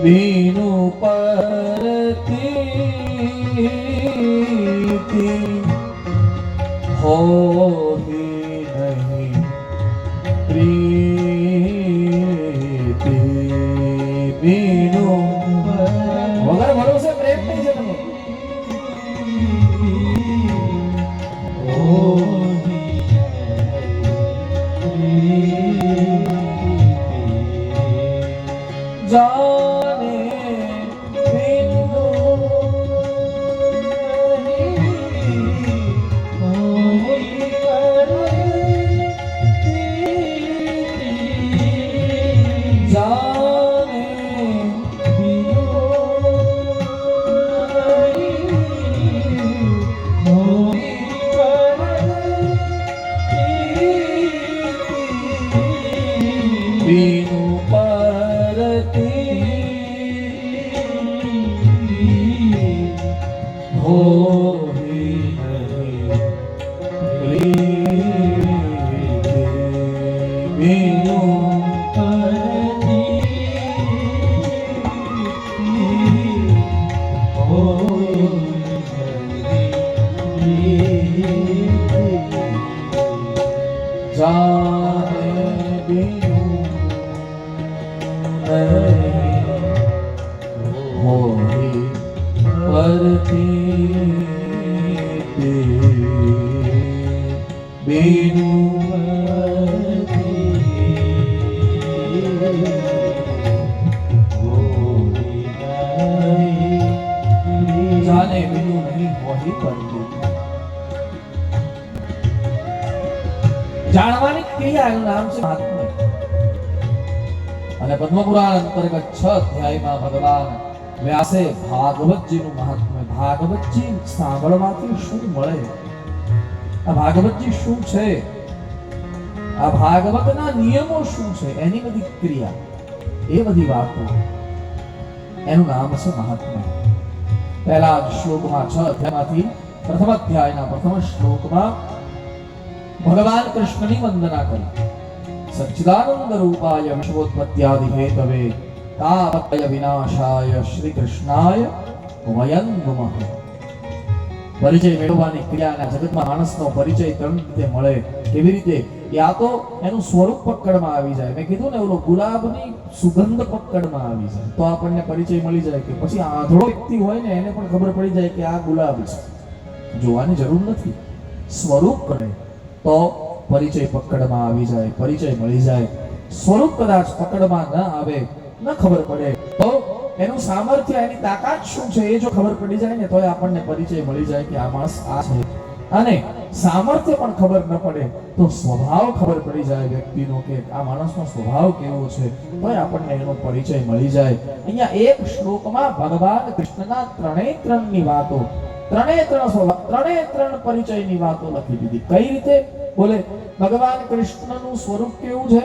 બીનુ પરતીતિ હોહી નહીં પ્રીતિ બીનુ વગર ભરોસે પ્રેમ નહીં છે તમે જાને બિંદુ જાને બીનુ જાને બિનુ નહીં હોહી પરતી જાણવાની ક્રિયા એનું નામ છે મહાત્મ્ય અને પદ્મ પુરાણ અંતર્ગત 6 અધ્યાયમાં ભગવાન વ્યાસે ભાગવતજીનું મહાત્મ્ય ભાગવતજી સાંભળવાથી શું મળે આ ભાગવતજી શું છે આ ભાગવતના નિયમો શું છે એની બધી ક્રિયા એ બધી વાતો એનું નામ છે મહાત્મ્ય પહેલા શ્લોકમાં 6 અધ્યાયમાંથી પ્રથમ અધ્યાયના પ્રથમ શ્લોકમાં ભગવાન કૃષ્ણની વંદના કરી સચ્ચિદાનંદ રૂપાય વિશ્વોત્પત્ત્યાદિ હેતવે તાપત્ય વિનાશાય શ્રી કૃષ્ણાય વયં નમઃ પરિચય મેળવવાની ક્રિયાના જગતમાં માણસનો પરિચય ત્રણ રીતે મળે કેવી રીતે યા તો એનું સ્વરૂપ પકડમાં આવી જાય મેં કીધું ને ઓલો ગુલાબની સુગંધ પકડમાં આવી જાય તો આપણને પરિચય મળી જાય કે પછી આંધળો વ્યક્તિ હોય ને એને પણ ખબર પડી જાય કે આ ગુલાબ છે જોવાની જરૂર નથી સ્વરૂપ કરે તો પરિચય પકડમાં આવી જાય પરિચય મળી જાય સ્વરૂપ કદાચ પકડમાં ન આવે ન ખબર પડે તો એનું સામર્થ્ય એની તાકાત શું છે એ જો ખબર પડી જાય ને તો આપણને પરિચય મળી જાય કે આ માણસ આ છે અને સામર્થ્ય પણ ખબર ન પડે તો સ્વભાવ ખબર પડી જાય વ્યક્તિનો કે આ માણસનો સ્વભાવ કેવો છે તો આપણને એનો પરિચય મળી જાય અહીંયા એક શ્લોકમાં ભગવાન કૃષ્ણના ત્રણેય વાતો ત્રણ પરિચયની વાતો લખી દીધી કઈ રીતે બોલે ભગવાન કૃષ્ણનું સ્વરૂપ કેવું છે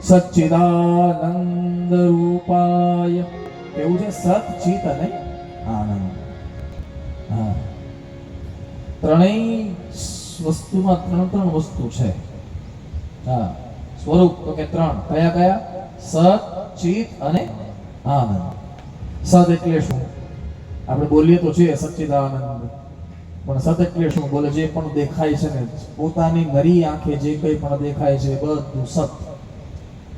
સચ્ચિદાનંદ રૂપાય કેવું છે સત ચિત અને આનંદ હા ત્રણેય વસ્તુમાં ત્રણ વસ્તુ છે હા સ્વરૂપ તો કે ત્રણ કયા કયા સત ચિત અને આનંદ સત એટલે શું આપણે બોલીએ તો છે સચ્ચિદાનંદ પણ સત એટલે શું બોલે જે પણ દેખાય છે ને પોતાની નરી આંખે જે કંઈ પણ દેખાય છે બધું સત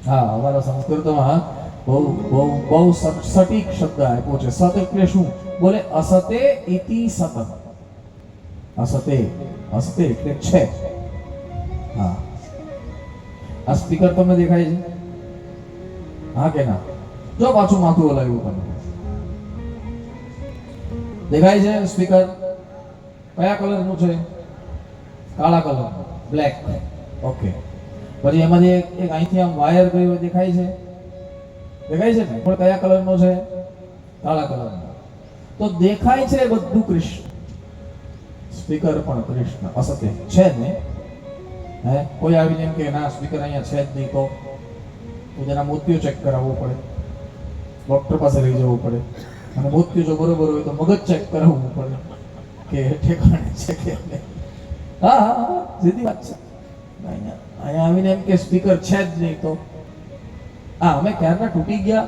હા અમારા સંસ્કૃતમાં બહુ સટીક શબ્દ આપ્યો છે સત એટલે શું બોલે અસતે ઇતિ સત અસતે એટલે છે હા આ સ્પીકર તમને દેખાય છે હા કે ના જો પાછું માથું હલાવ્યું તમને દેખાય છે સ્પીકર કયા કલરનું છે કાળા કલર બ્લેક ઓકે પછી એમાંથી એક અહીંથી આમ વાયર ગયો દેખાય છે ને પણ કયા કલરનો છે કાળા કલરનો તો દેખાય છે બધું કૃષ્ણ સ્પીકર પણ કૃષ્ણ અસત્ય છે ને હે કોઈ આવીને એમ કે ના સ્પીકર અહીંયા છે જ નહીં તો તેના મોતિયો ચેક કરાવવો પડે ડોક્ટર પાસે લઈ જવું પડે અને મોતિયો જો બરોબર હોય તો મગજ ચેક કરાવવું પડે કે ઠેકાણે છે કે હા સીધી વાત છે અહીંયા આવીને એમ કે સ્પીકર છે જ નહીં તો અમે ક્યારના તૂટી ગયા.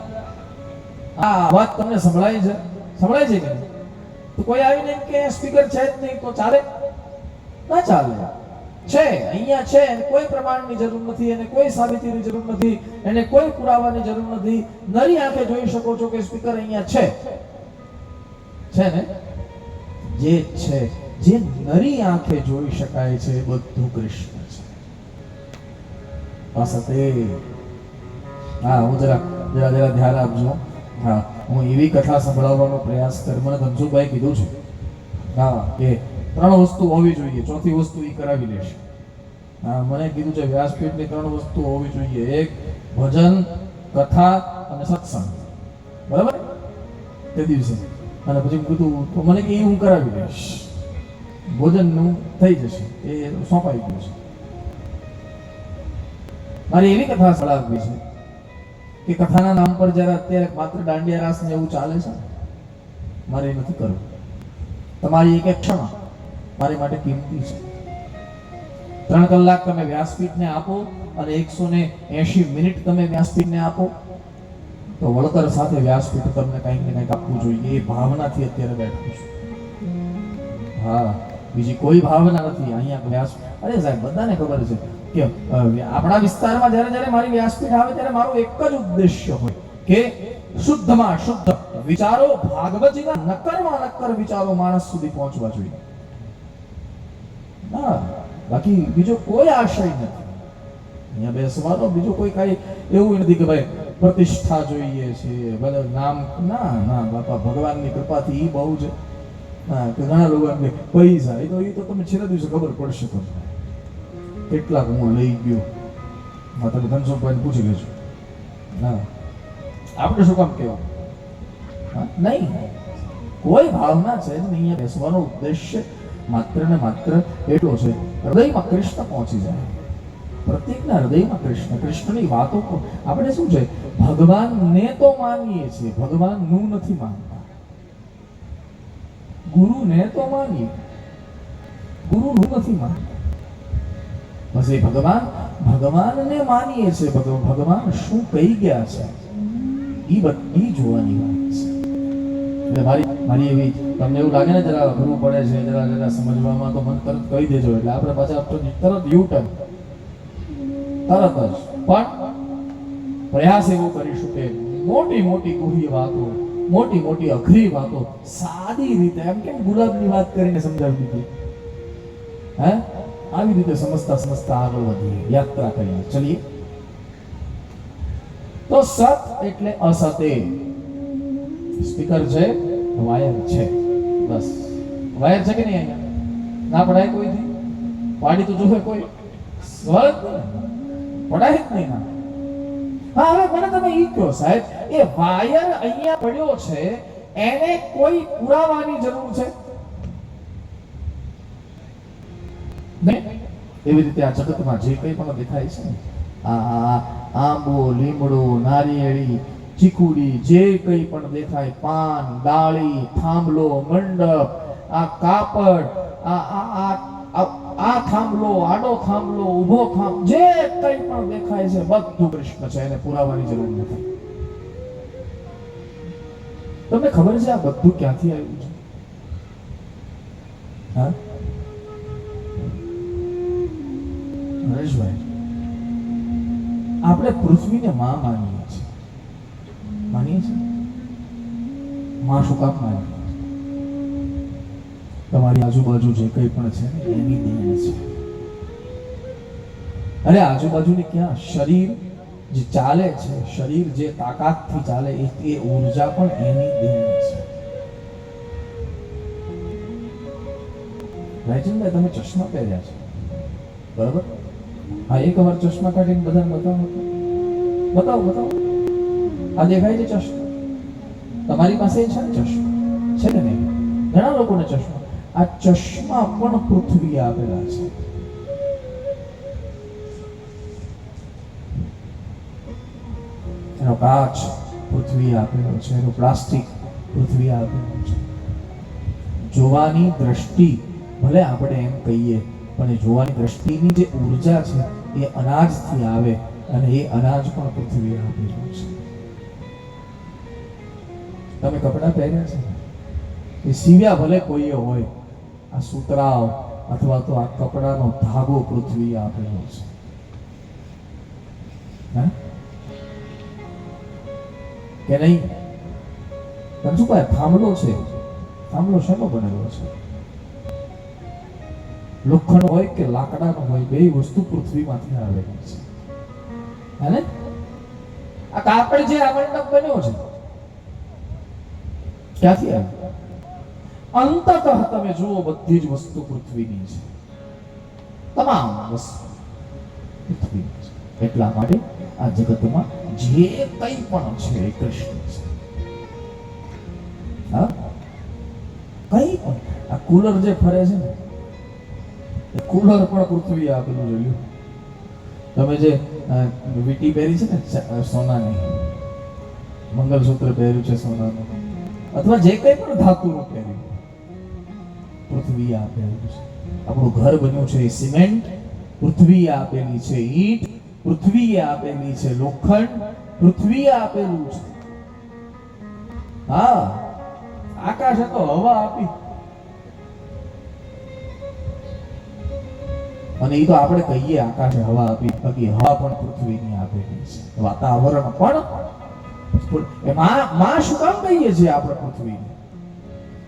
આ અવાજ તમને સંભળાય છે? સંભળાય છે કે નહીં? તો કોઈ આવીને એમ કે સ્પીકર છે જ નહીં તો ચાલે? ના ચાલે. છે, અહીંયા છે, એને કોઈ પ્રમાણની જરૂર નથી, એને કોઈ સાબિતીની જરૂર નથી, એને કોઈ પુરાવાની જરૂર નથી. નરી આંખે જોઈ શકો છો કે સ્પીકર અહીંયા છે ને? જે છે, જે નરી આંખે જોઈ શકાય છે, બધું કૃષ્ણ છે. પાસતે હા, હું જરા ધ્યાન આપજો. હા, હું એવી કથા સંભળાવવાનો પ્રયાસ કર. મને ધનસુખભાઈ કીધું છે હા કે 3 વસ્તુ હોવી જોઈએ, ચોથી વસ્તુ એ કરાવી લેશે. હા, મને કીધું છે વ્યાસપીઠની 3 વસ્તુ હોવી જોઈએ. એક ભજન, કથા અને સત્સંગ. બરાબર તે દિવસે. અને પછી કીધું તો મને કે હું કરાવી લઈશ. ભોજનનું થઈ જશે, એ સોંપાઈ ગયું છે. મારી એવી કથા સંભળાવવી છે કે કથાના નામ પર જયારે અત્યારે માત્ર દાંડિયા રાસ ને એવું ચાલે છે, મારે નથી કરવું. તમારી એક ક્ષણ મારી માટે કિંમતી છે. 3 કલાક તમે વ્યાસપીઠને આપો અને 180 મિનિટ તમે વ્યાસપીઠને આપો તો વળતર સાથે વ્યાસપીઠ તમને કંઈક ને કંઈક આપવું જોઈએ. એ ભાવનાથી અત્યારે બેઠું છું. હા, બીજી કોઈ ભાવના નથી. અહીંયા વ્યાસ, અરે સાહેબ બધાને ખબર છે કે આપણા વિસ્તારમાં જ્યારે મારી વ્યાસપીઠ આવે ત્યારે મારો એક જ ઉદ્દેશ્ય હોય કે શુદ્ધમાં શુદ્ધ વિચારો, ભાગવતજીના નક્કરમાં નક્કર વિચારો માણસ સુધી પહોંચવા જોઈએ. હા, બાકી બીજો કોઈ આશય નથી. અહીંયા બેસવાનો બીજો કોઈ કાંઈ એવું નથી કે ભાઈ પ્રતિષ્ઠા જોઈએ છે, ભલે નામ. ના બાપા, ભગવાનની કૃપાથી એ બહુ છે. હા, કે ઘણા લોકો એમ કે પૈસા, એ તો તમે છેલ્લા દિવસે ખબર પડશે તમને કેટલાક હું લઈ ગયો. તમે ધનસુખભાઈને પૂછી લેજો. હા, આપણે શું કામ કહેવા? નહીં, કોઈ ભાવના છે જ નહીં. અહીંયા બેસવાનો ઉદ્દેશ્ય માત્ર ને માત્ર એટલો છે, હૃદયમાં કૃષ્ણ પહોંચી જાય. પ્રત્યેકના હૃદયમાં કૃષ્ણ, કૃષ્ણની વાતો. આપણે શું છે, ભગવાનને તો માનીએ છીએ, ભગવાનનું નથી માનતા. ગુરુને તો માનીએ, ગુરુનું નથી માનતા. બસ એ ભગવાનને માનીએ છીએ. ભગવાન શું કહી ગયા છે એ બધી જોવાની વાત છે. એટલે મારી એવી, તમને એવું લાગે ને જરા અઘરું પડે છે, જરા સમજવામાં, તો મને તરત કહી દેજો. એટલે આપણે પાછા તરત યુટર્ન, તરત જ. પણ પ્રયાસ એવો કરીશું કે મોટી ગુહ્ય વાતો, મોટી અઘરી વાતો સાદી રીતે, એમ કેમ ગુલાબની વાત કરીને સમજાવી દીધી, હે, આવી રીતે સમજતા આગળ વધીએ, યાત્રા કરીએ. ચલીએ. તો સત એટલે અસતે. સ્પીકર છે, વાયર છે, બસ. વાયર છે કે નહીં? અહીંયા ના પડાય કોઈથી? પાડી તો જોવે કોઈ? સ્વર પડાય જ નહીં. હા, હવે મને તમે ઈ કહો સાહેબ, એ વાયર અહીંયા પડ્યો છે, એને કોઈ પુરાવાની જરૂર છે? એવી રીતે આ જગતમાં જે કંઈ પણ દેખાય છે, આ આંબો, લીમડો, નારિયેળી, ચીકુડી, જે કંઈ પણ દેખાય, પાન, ડાળી, થાંભલો, મંડપ, આ કાપડ, આ થાંભલો, આડો થાંભલો, ઊભો થાંભલો, જે કંઈ પણ દેખાય છે બધું કૃષ્ણ છે. એને પુરાવાની જરૂર નથી. તમને ખબર છે આ બધું ક્યાંથી આવ્યું છે? હા, નરેશભાઈ, આપણે પૃથ્વીને માં માનીએ છીએ. માં શું કામ માનીએ? તમારી આજુબાજુ જે કંઈ પણ છે એની દેન છે. અરે આજુબાજુની ક્યાં, શરીર જે ચાલે છે, શરીર જે તાકાતથી ચાલે, એ ઉર્જા પણ એની દેન છે. રાજનભાઈ, તમે ચશ્મા પહેર્યા છે, બરાબર? હા, એક વાર ચશ્મા કાઢીને બધાને બતાવો. આ દેખાય છે ચશ્મા? તમારી પાસે છે ને ચશ્મા? છે કે નહીં? ઘણા લોકોને ચશ્મા. આ ચશ્મા પણ પૃથ્વી આપેલા છે. એનો કાચ પૃથ્વી આપેલો છે, એનો પ્લાસ્ટિક પૃથ્વી આપેલો છે. જોવાની દ્રષ્ટિ ભલે આપણે એમ કહીએ, પણ એ જોવાની દ્રષ્ટિની જે ઉર્જા છે એ અનાજથી આવે, અને એ અનાજ પણ પૃથ્વીએ આપેલું છે. તમે કપડાં પહેર્યા છે એ સીવ્યા ભલે કોઈએ હોય, આ સુતરાવ અથવા તો આ કપડાનો ધાગો પૃથ્વીએ આપેલો છે. હે કે નહીં? પણ શું કહે થાંભલો છે, થાંભલો શેનો બનેલો છે? લોખંડ હોય કે લાકડાનો હોય, બે વસ્તુ પૃથ્વીમાંથી આવેલી છે. હે આ કાપડ જે આ મંડપ બન્યો છે ક્યાંથી આવ્યું? અંતતઃ તમે જુઓ બધી જ વસ્તુ પૃથ્વીની છે, તમામ વસ્તુ પૃથ્વીની છે. એટલા માટે આ જગતમાં જે કંઈ પણ છે એ કૃષ્ણ છે. હા, કંઈ પણ આ કુલર જે ફરે છે ને એ કુલર પણ પૃથ્વીએ આપેલું જોયું. તમે જે વીટી પહેરી છે ને સોનાની, મંગલસૂત્ર પહેર્યું છે સોનાનું, અથવા જે કંઈ પણ ધાતુનું પહેર્યું, પૃથ્વીએ આપેલું છે. આપણું ઘર બન્યું છે એ સિમેન્ટ પૃથ્વીએ આપેલી છે, ઈંટ પૃથ્વીએ આપેલી છે, લોખંડ પૃથ્વીએ આપેલું છે. હા, આકાશે તો હવા આપી, અને એ તો આપણે કહીએ આકાશે હવા આપી, બાકી હવા પણ પૃથ્વીની આપેલી છે. વાતાવરણ પણ માં શું કામ કહીએ છીએ આપણે પૃથ્વીને?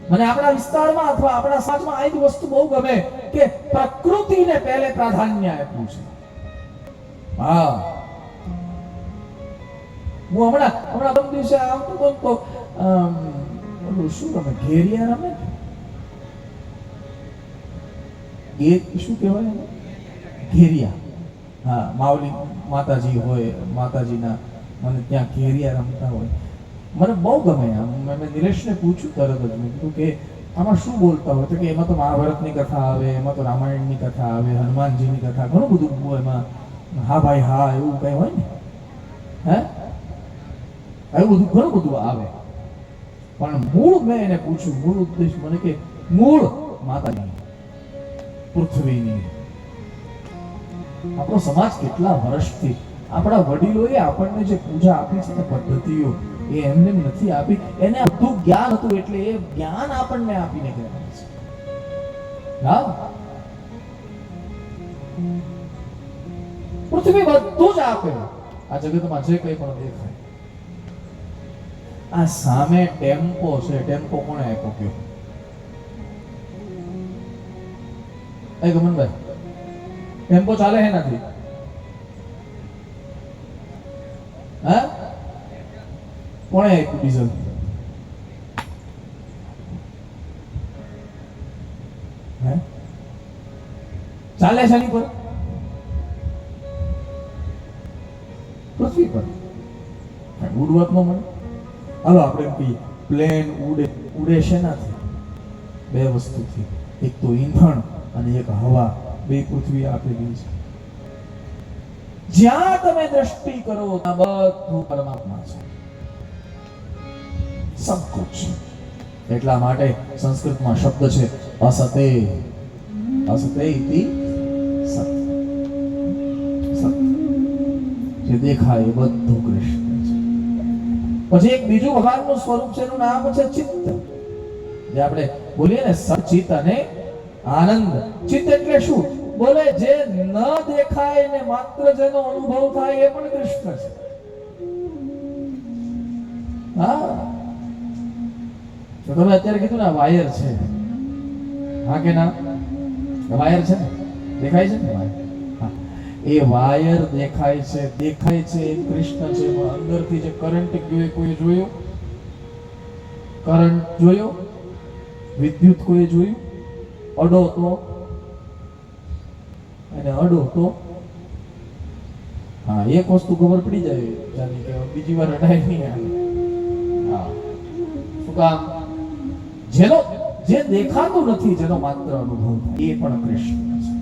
મને આપણા વિસ્તારમાં અથવા આપણા સમાજમાં આ જ વસ્તુ બહુ ગમે કે પ્રકૃતિને પહેલે પ્રાધાન્ય આપ્યું છે. હા, હું હમણાં બે દિવસે આવતો તો શું રમે, ઘેરિયા રમે, શું કહેવાય, ઘેરિયા. હા, માવલી માતાજી હોય, માતાજીના મને ત્યાં ઘેરિયા રમતા હોય, મને બહુ ગમે. મેં નિલેશને પૂછ્યું તરત જ, મેં કીધું કે આમાં શું બોલતા હોય? તો કે એમાં તો મહાભારતની કથા આવે, એમાં તો રામાયણની કથા આવે, હનુમાનજીની કથા, ઘણું બધું હોય એમાં. હા ભાઈ હા, એવું કઈ હોય ને, હે એવું બધું ઘણું બધું આવે. પણ મૂળ મેં એને પૂછ્યું, મૂળ ઉદ્દેશ મને કે મૂળ માતાજી પૃથ્વીની. આપણો સમાજ કેટલા વર્ષથી, આપણા વડીલોએ આપણને જે પૂજા આપી છે ને પદ્ધતિઓ, એ એમને નથી આપી. એને બધું જ્ઞાન હતું એટલે એ જ્ઞાન આપણને આપીને ગયા છે. હા, પૃથ્વી બધું જ આપે. આ જગતમાં જે કંઈ પણ દેખાય, આ સામે ટેમ્પો છે, ટેમ્પો કોણે આપ્યો કયો? એ ગમનભાઈ, ટેમ્પો ચાલે હે નથી? હા, કોણે આપ્યું ડીઝલ? હે ચાલે શાની પર? પૃથ્વી પર. ઉડવત નો મળે. હાલો આપણે એમ કહીએ પ્લેન ઉડે શેનાથી? બે વસ્તુથી, એક તો ઈંધણ અને એક હવા. બે પૃથ્વી આપેલી છે. જ્યાં તમે દ્રષ્ટિ કરો ત્યાં બધું પરમાત્મા છે, સબ કુછ. એટલા માટે સંસ્કૃતમાં શબ્દ છે અસતે, અસતે ઇતિ સત. સત જે દેખાય એ બધું કૃષ્ણ છે. પછી એક બીજું ભગવાનનું સ્વરૂપ છે, એનું નામ છે ચિત્ત. જે આપણે બોલીએ ને સચિત અને આનંદ. ચિત્ત એટલે શું? બોલે જે ન દેખાય ને માત્ર જેનો અનુભવ થાય એ પણ કૃષ્ણ છે. હા, તો તમે અત્યારે કીધું ને વાયર છે, હા કે ના? વાયર છે ને, દેખાય છે ને વાયર? હા, એ વાયર દેખાય છે, દેખાય છે એ કૃષ્ણ છે. પણ અંદરથી જે કરંટ ગયો એ કોઈ જોયો? કરંટ જોયો? વિદ્યુત કોઈ જોયું? અડો તો અને અડો તો હા, એક વસ્તુ ખબર પડી જાય જાની કે બીજી વાર અડાય નહીં. હા, શું કામ? જેનો જે દેખાતું નથી, જેનો માત્ર અનુભવ થાય, એ પણ કૃષ્ણ છે.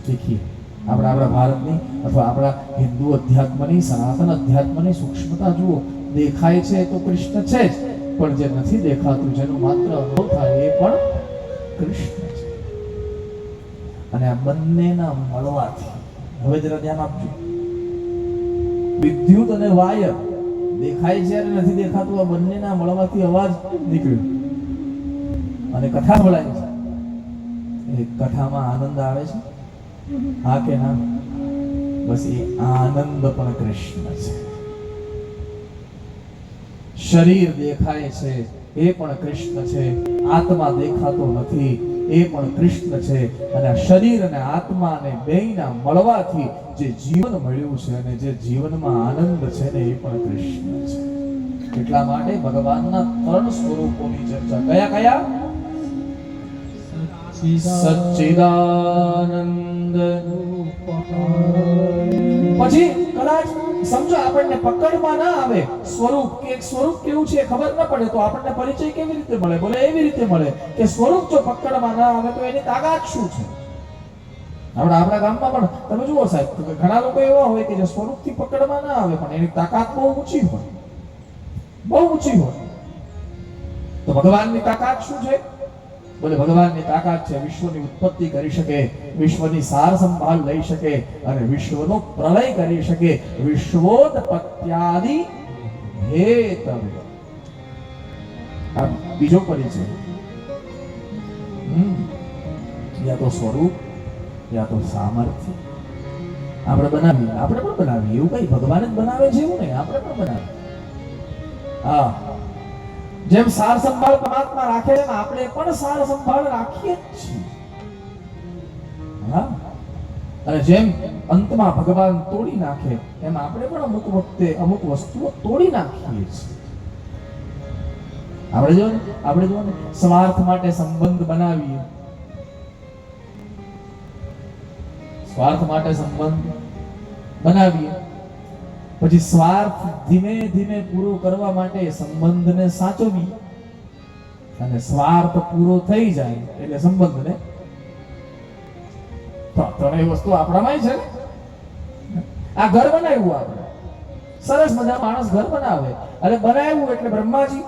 દેખીએ આપણા ભારતની અથવા આપણા હિન્દુ અધ્યાત્મની, સનાતન અધ્યાત્મની સૂક્ષ્મતા જુઓ. દેખાય છે તો કૃષ્ણ છે જ, પણ જે નથી દેખાતું, જેનો માત્ર અનુભવ થાય, એ પણ કૃષ્ણ છે. અને આ બંનેના મળવાથી, હવે જરા ધ્યાન આપજો, વિદ્યુત અને વાયર દેખાય છે અને નથી દેખાતું, આ બંનેના મળવાથી અવાજ નીકળ્યો અને કથા બોલાય છે. એ કથામાં આનંદ આવે છે, હા કે ના? બસ એ આનંદ પણ કૃષ્ણ છે. શરીર દેખાય છે એ પણ કૃષ્ણ છે, આત્મા દેખાતો નથી એ પણ કૃષ્ણ છે. અને આ શરીર અને આત્માને બેયના મળવાથી જે જીવન મળ્યું છે અને જે જીવનમાં આનંદ છે ને એ પણ કૃષ્ણ છે. એટલા માટે ભગવાનના 3 સ્વરૂપોની ચર્ચા. કયા કયા? સચ્ચિદાનંદ. પછી કદાચ સમજો આપણને પકડમાં ના આવે સ્વરૂપ, કે એક સ્વરૂપ કેવું છે ખબર ના પડે તો આપણને પરિચય કેવી રીતે મળે? બોલે એવી રીતે મળે કે સ્વરૂપ જો પકડમાં ના આવે તો એની તાકાત શું છે? આપણા ગામમાં પણ તમે જુઓ સાહેબ, ઘણા લોકો એવા હોય કે જે સ્વરૂપથી પકડમાં ના આવે પણ એની તાકાત બહુ ઊંચી હોય, બહુ ઊંચી હોય. તો ભગવાનની તાકાત શું છે? બોલે ભગવાનની તાકાત છે વિશ્વની ઉત્પત્તિ કરી શકે, વિશ્વની સાર સંભાળ લઈ શકે અને વિશ્વનો પ્રલય કરી શકે. વિશ્વોત્પત્યાદિ હેતવે. આ બીજો પરિચય. યા તો સ્વરૂપ યા તો સામર્થ્ય. આપણે બનાવીએ, આપણે પણ બનાવીએ એવું કઈ ભગવાન જ બનાવે છે એવું નહીં, આપણે પણ બનાવીએ. હા, જેમ સાર સંભાળ પરમાત્મા રાખે છે આપણે પણ સાર સંભાળ રાખીએ જ છીએ. હા, અને જેમ અંતમાં ભગવાન તોડી નાખે એમ આપણે પણ અમુક વખતે અમુક વસ્તુઓ તોડી નાખીએ છીએ. આપણે જો ને સ્વાર્થ માટે સંબંધ બનાવીએ, સ્વાર્થ માટે સંબંધ બનાવીએ, પછી સ્વાર્થ ધીમે ધીમે પૂરો કરવા માટે સંબંધને સાચવી, અને સ્વાર્થ પૂરો થઈ જાય એટલે સંબંધને. ત્રણેય વસ્તુ આપણામાં છે ને. આ ઘર બનાવ્યું આપણે, સરસ મજા માણસ ઘર બનાવે, અને બનાવ્યું એટલે બ્રહ્માજી.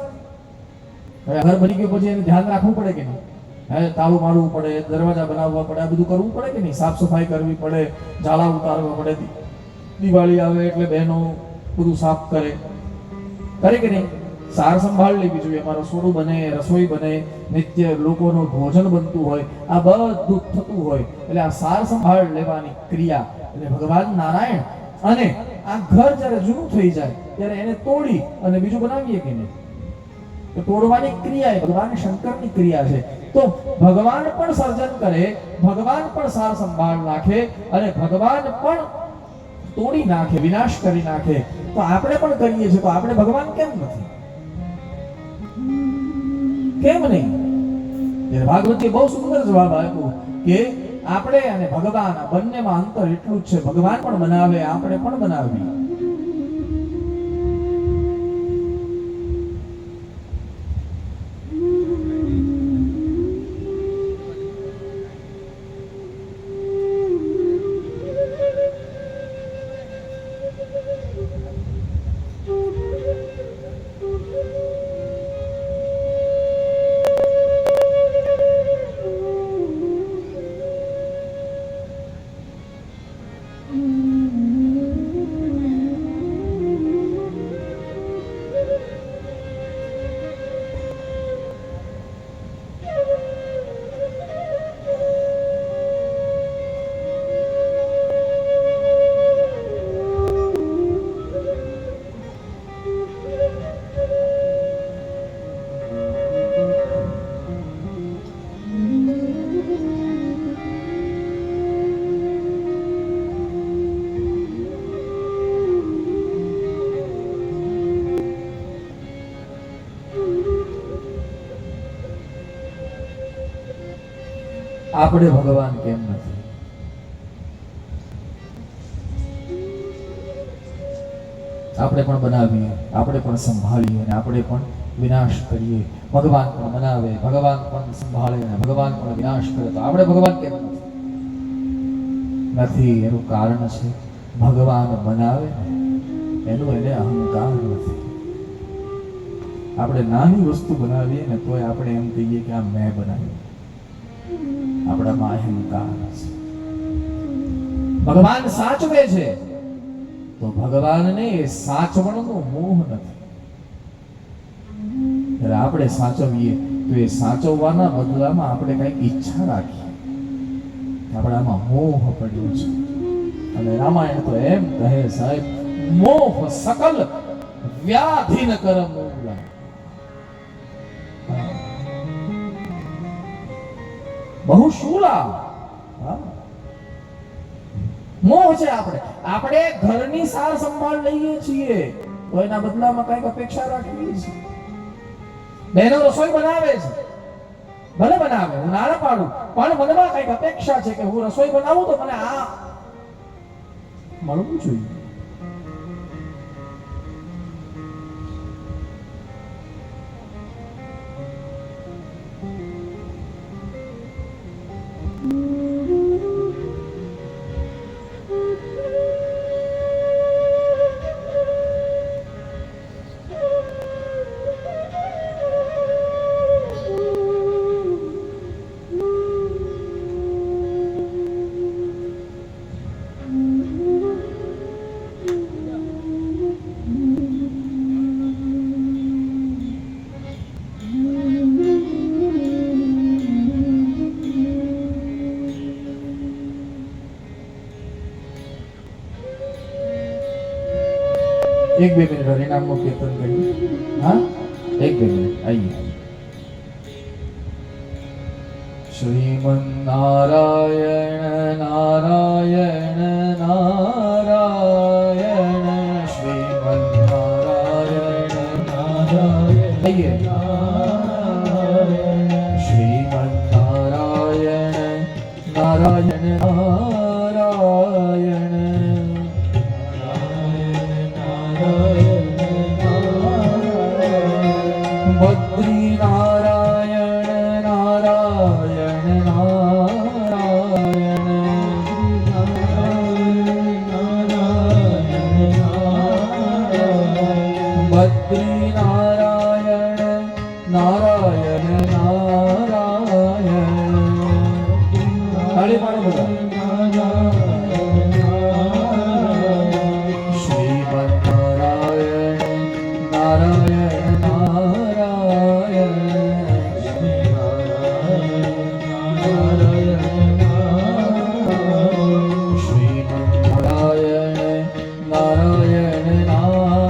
હવે ઘર બની ગયું પછી એને ધ્યાન રાખવું પડે કે નહીં? હે, તાળું મારવું પડે, દરવાજા બનાવવા પડે, આ બધું કરવું પડે કે નહીં? સાફ સફાઈ કરવી પડે, ઝાડા ઉતારવા પડે. દિવાળી આવે એટલે બહેનો બધું સાફ કરે કે નહીં? સાર સંભાળ લેવી જોઈએ. મારો રસોડું બને, રસોઈ બને, નિત્ય લોકોનું ભોજન બનતું હોય, આ બધું થતું હોય એટલે આ સાર સંભાળ લેવાની ક્રિયા. એટલે ભગવાન નારાયણ અને આ ઘર જ્યારે જૂનું થઈ જાય ત્યારે એને તોડી અને બીજું બનાવીએ કે નહીં? તો તોડવાની ક્રિયા એ ભગવાન શંકરની ક્રિયા છે. તો ભગવાન પણ સર્જન કરે, ભગવાન પણ સાર સંભાળ નાખે અને ભગવાન પણ તોડી નાખે, વિનાશ કરી નાખે. તો આપણે પણ કરીએ છીએ, તો આપણે ભગવાન કેમ નથી? કેમ નહીં? ભાગવતે બહુ સુંદર જવાબ આપ્યો કે આપણે અને ભગવાન આ બંનેમાં અંતર એટલું જ છે. ભગવાન પણ બનાવે, આપણે પણ બનાવીએ. આપણે ભગવાન કેમ નથી? આપણે પણ બનાવીએ, આપણે પણ સંભાળીએ અને આપણે પણ વિનાશ કરીએ. ભગવાન પણ બનાવે, ભગવાન પણ સંભાળે અને ભગવાન પણ વિનાશ કરે. તો આપણે ભગવાન કેમ નથી? એનું કારણ છે ભગવાન બનાવે એનું એને અહંકાર નથી. આપણે નાની વસ્તુ બનાવીએ ને તોય આપણે એમ કહીએ કે આ મેં બનાવ્યું. આપણામાં અહંકાર છે. ભગવાન સાચવે છે તો ભગવાનને એ સાચવણનો મોહ નથી. ત્યારે આપણે સાચવીએ તો એ સાચવવાના બદલામાં આપણે કઈક ઈચ્છા રાખીએ, આપણામાં મોહ પડ્યો છે. અને રામાયણ તો એમ કહે સાહેબ, મોહ સકલ વ્યાધિ ન કર મૂલા. બહુ શૂલા મોહ છે. આપણે ઘરની સાર સંભાળ લઈએ છીએ તો એના બદલામાં કઈક અપેક્ષા રાખીએ છીએ. બહેનો રસોઈ બનાવે છે, ભલે બનાવે, હું ના પાડું, પણ મનમાં કઈક અપેક્ષા છે કે હું રસોઈ બનાવું તો મને આ મળવું જોઈએ. एक बे मिनट हरिनाम कीर्तन करिए. हाँ, एक बे मिनट आइए. श्रीमन नारायण नारायण नारायण, श्रीमन नारायण नारायण, आइए. श्रीमन नारायण नारायण नारायण, बद्री नारायण नारायण नारायण, बद्री नारायण नारायण नारायण. ताली पाडो બધા. श्रीमन नारायण नारायण नारायण, श्रीमन नारायण नारायण नारायण,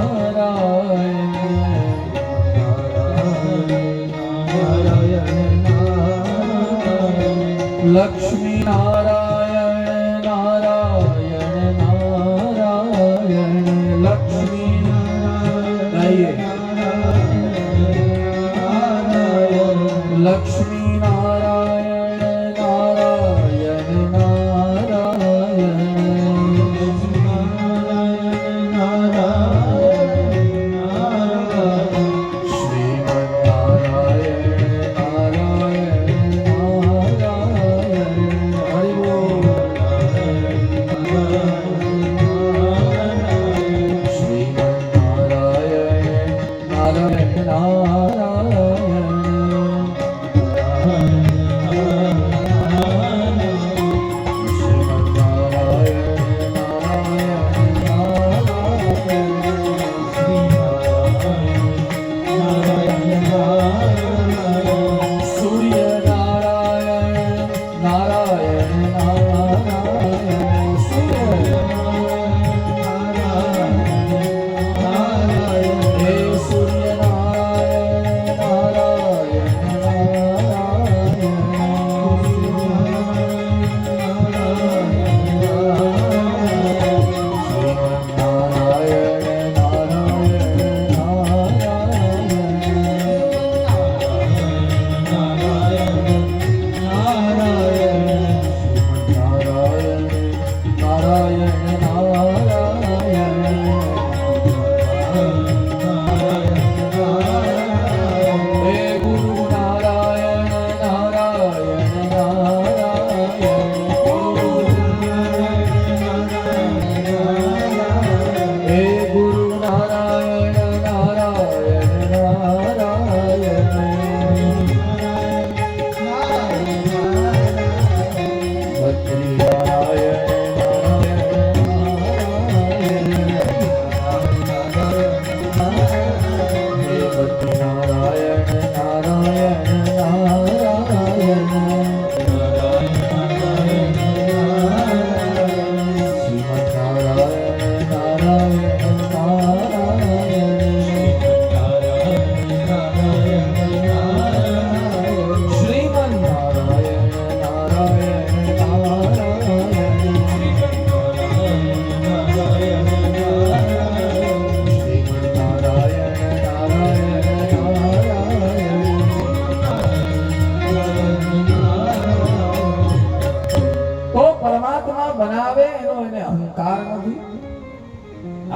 लक्ष्मी नारायण नारायण नारायण, लक्ष्मी नारायण, लक्ष्मी नारायण नारायण नारायण, श्रीमन नारायण नारायण नारायण. हरि बोल. श्रीमन नारायण नारायण नारायण,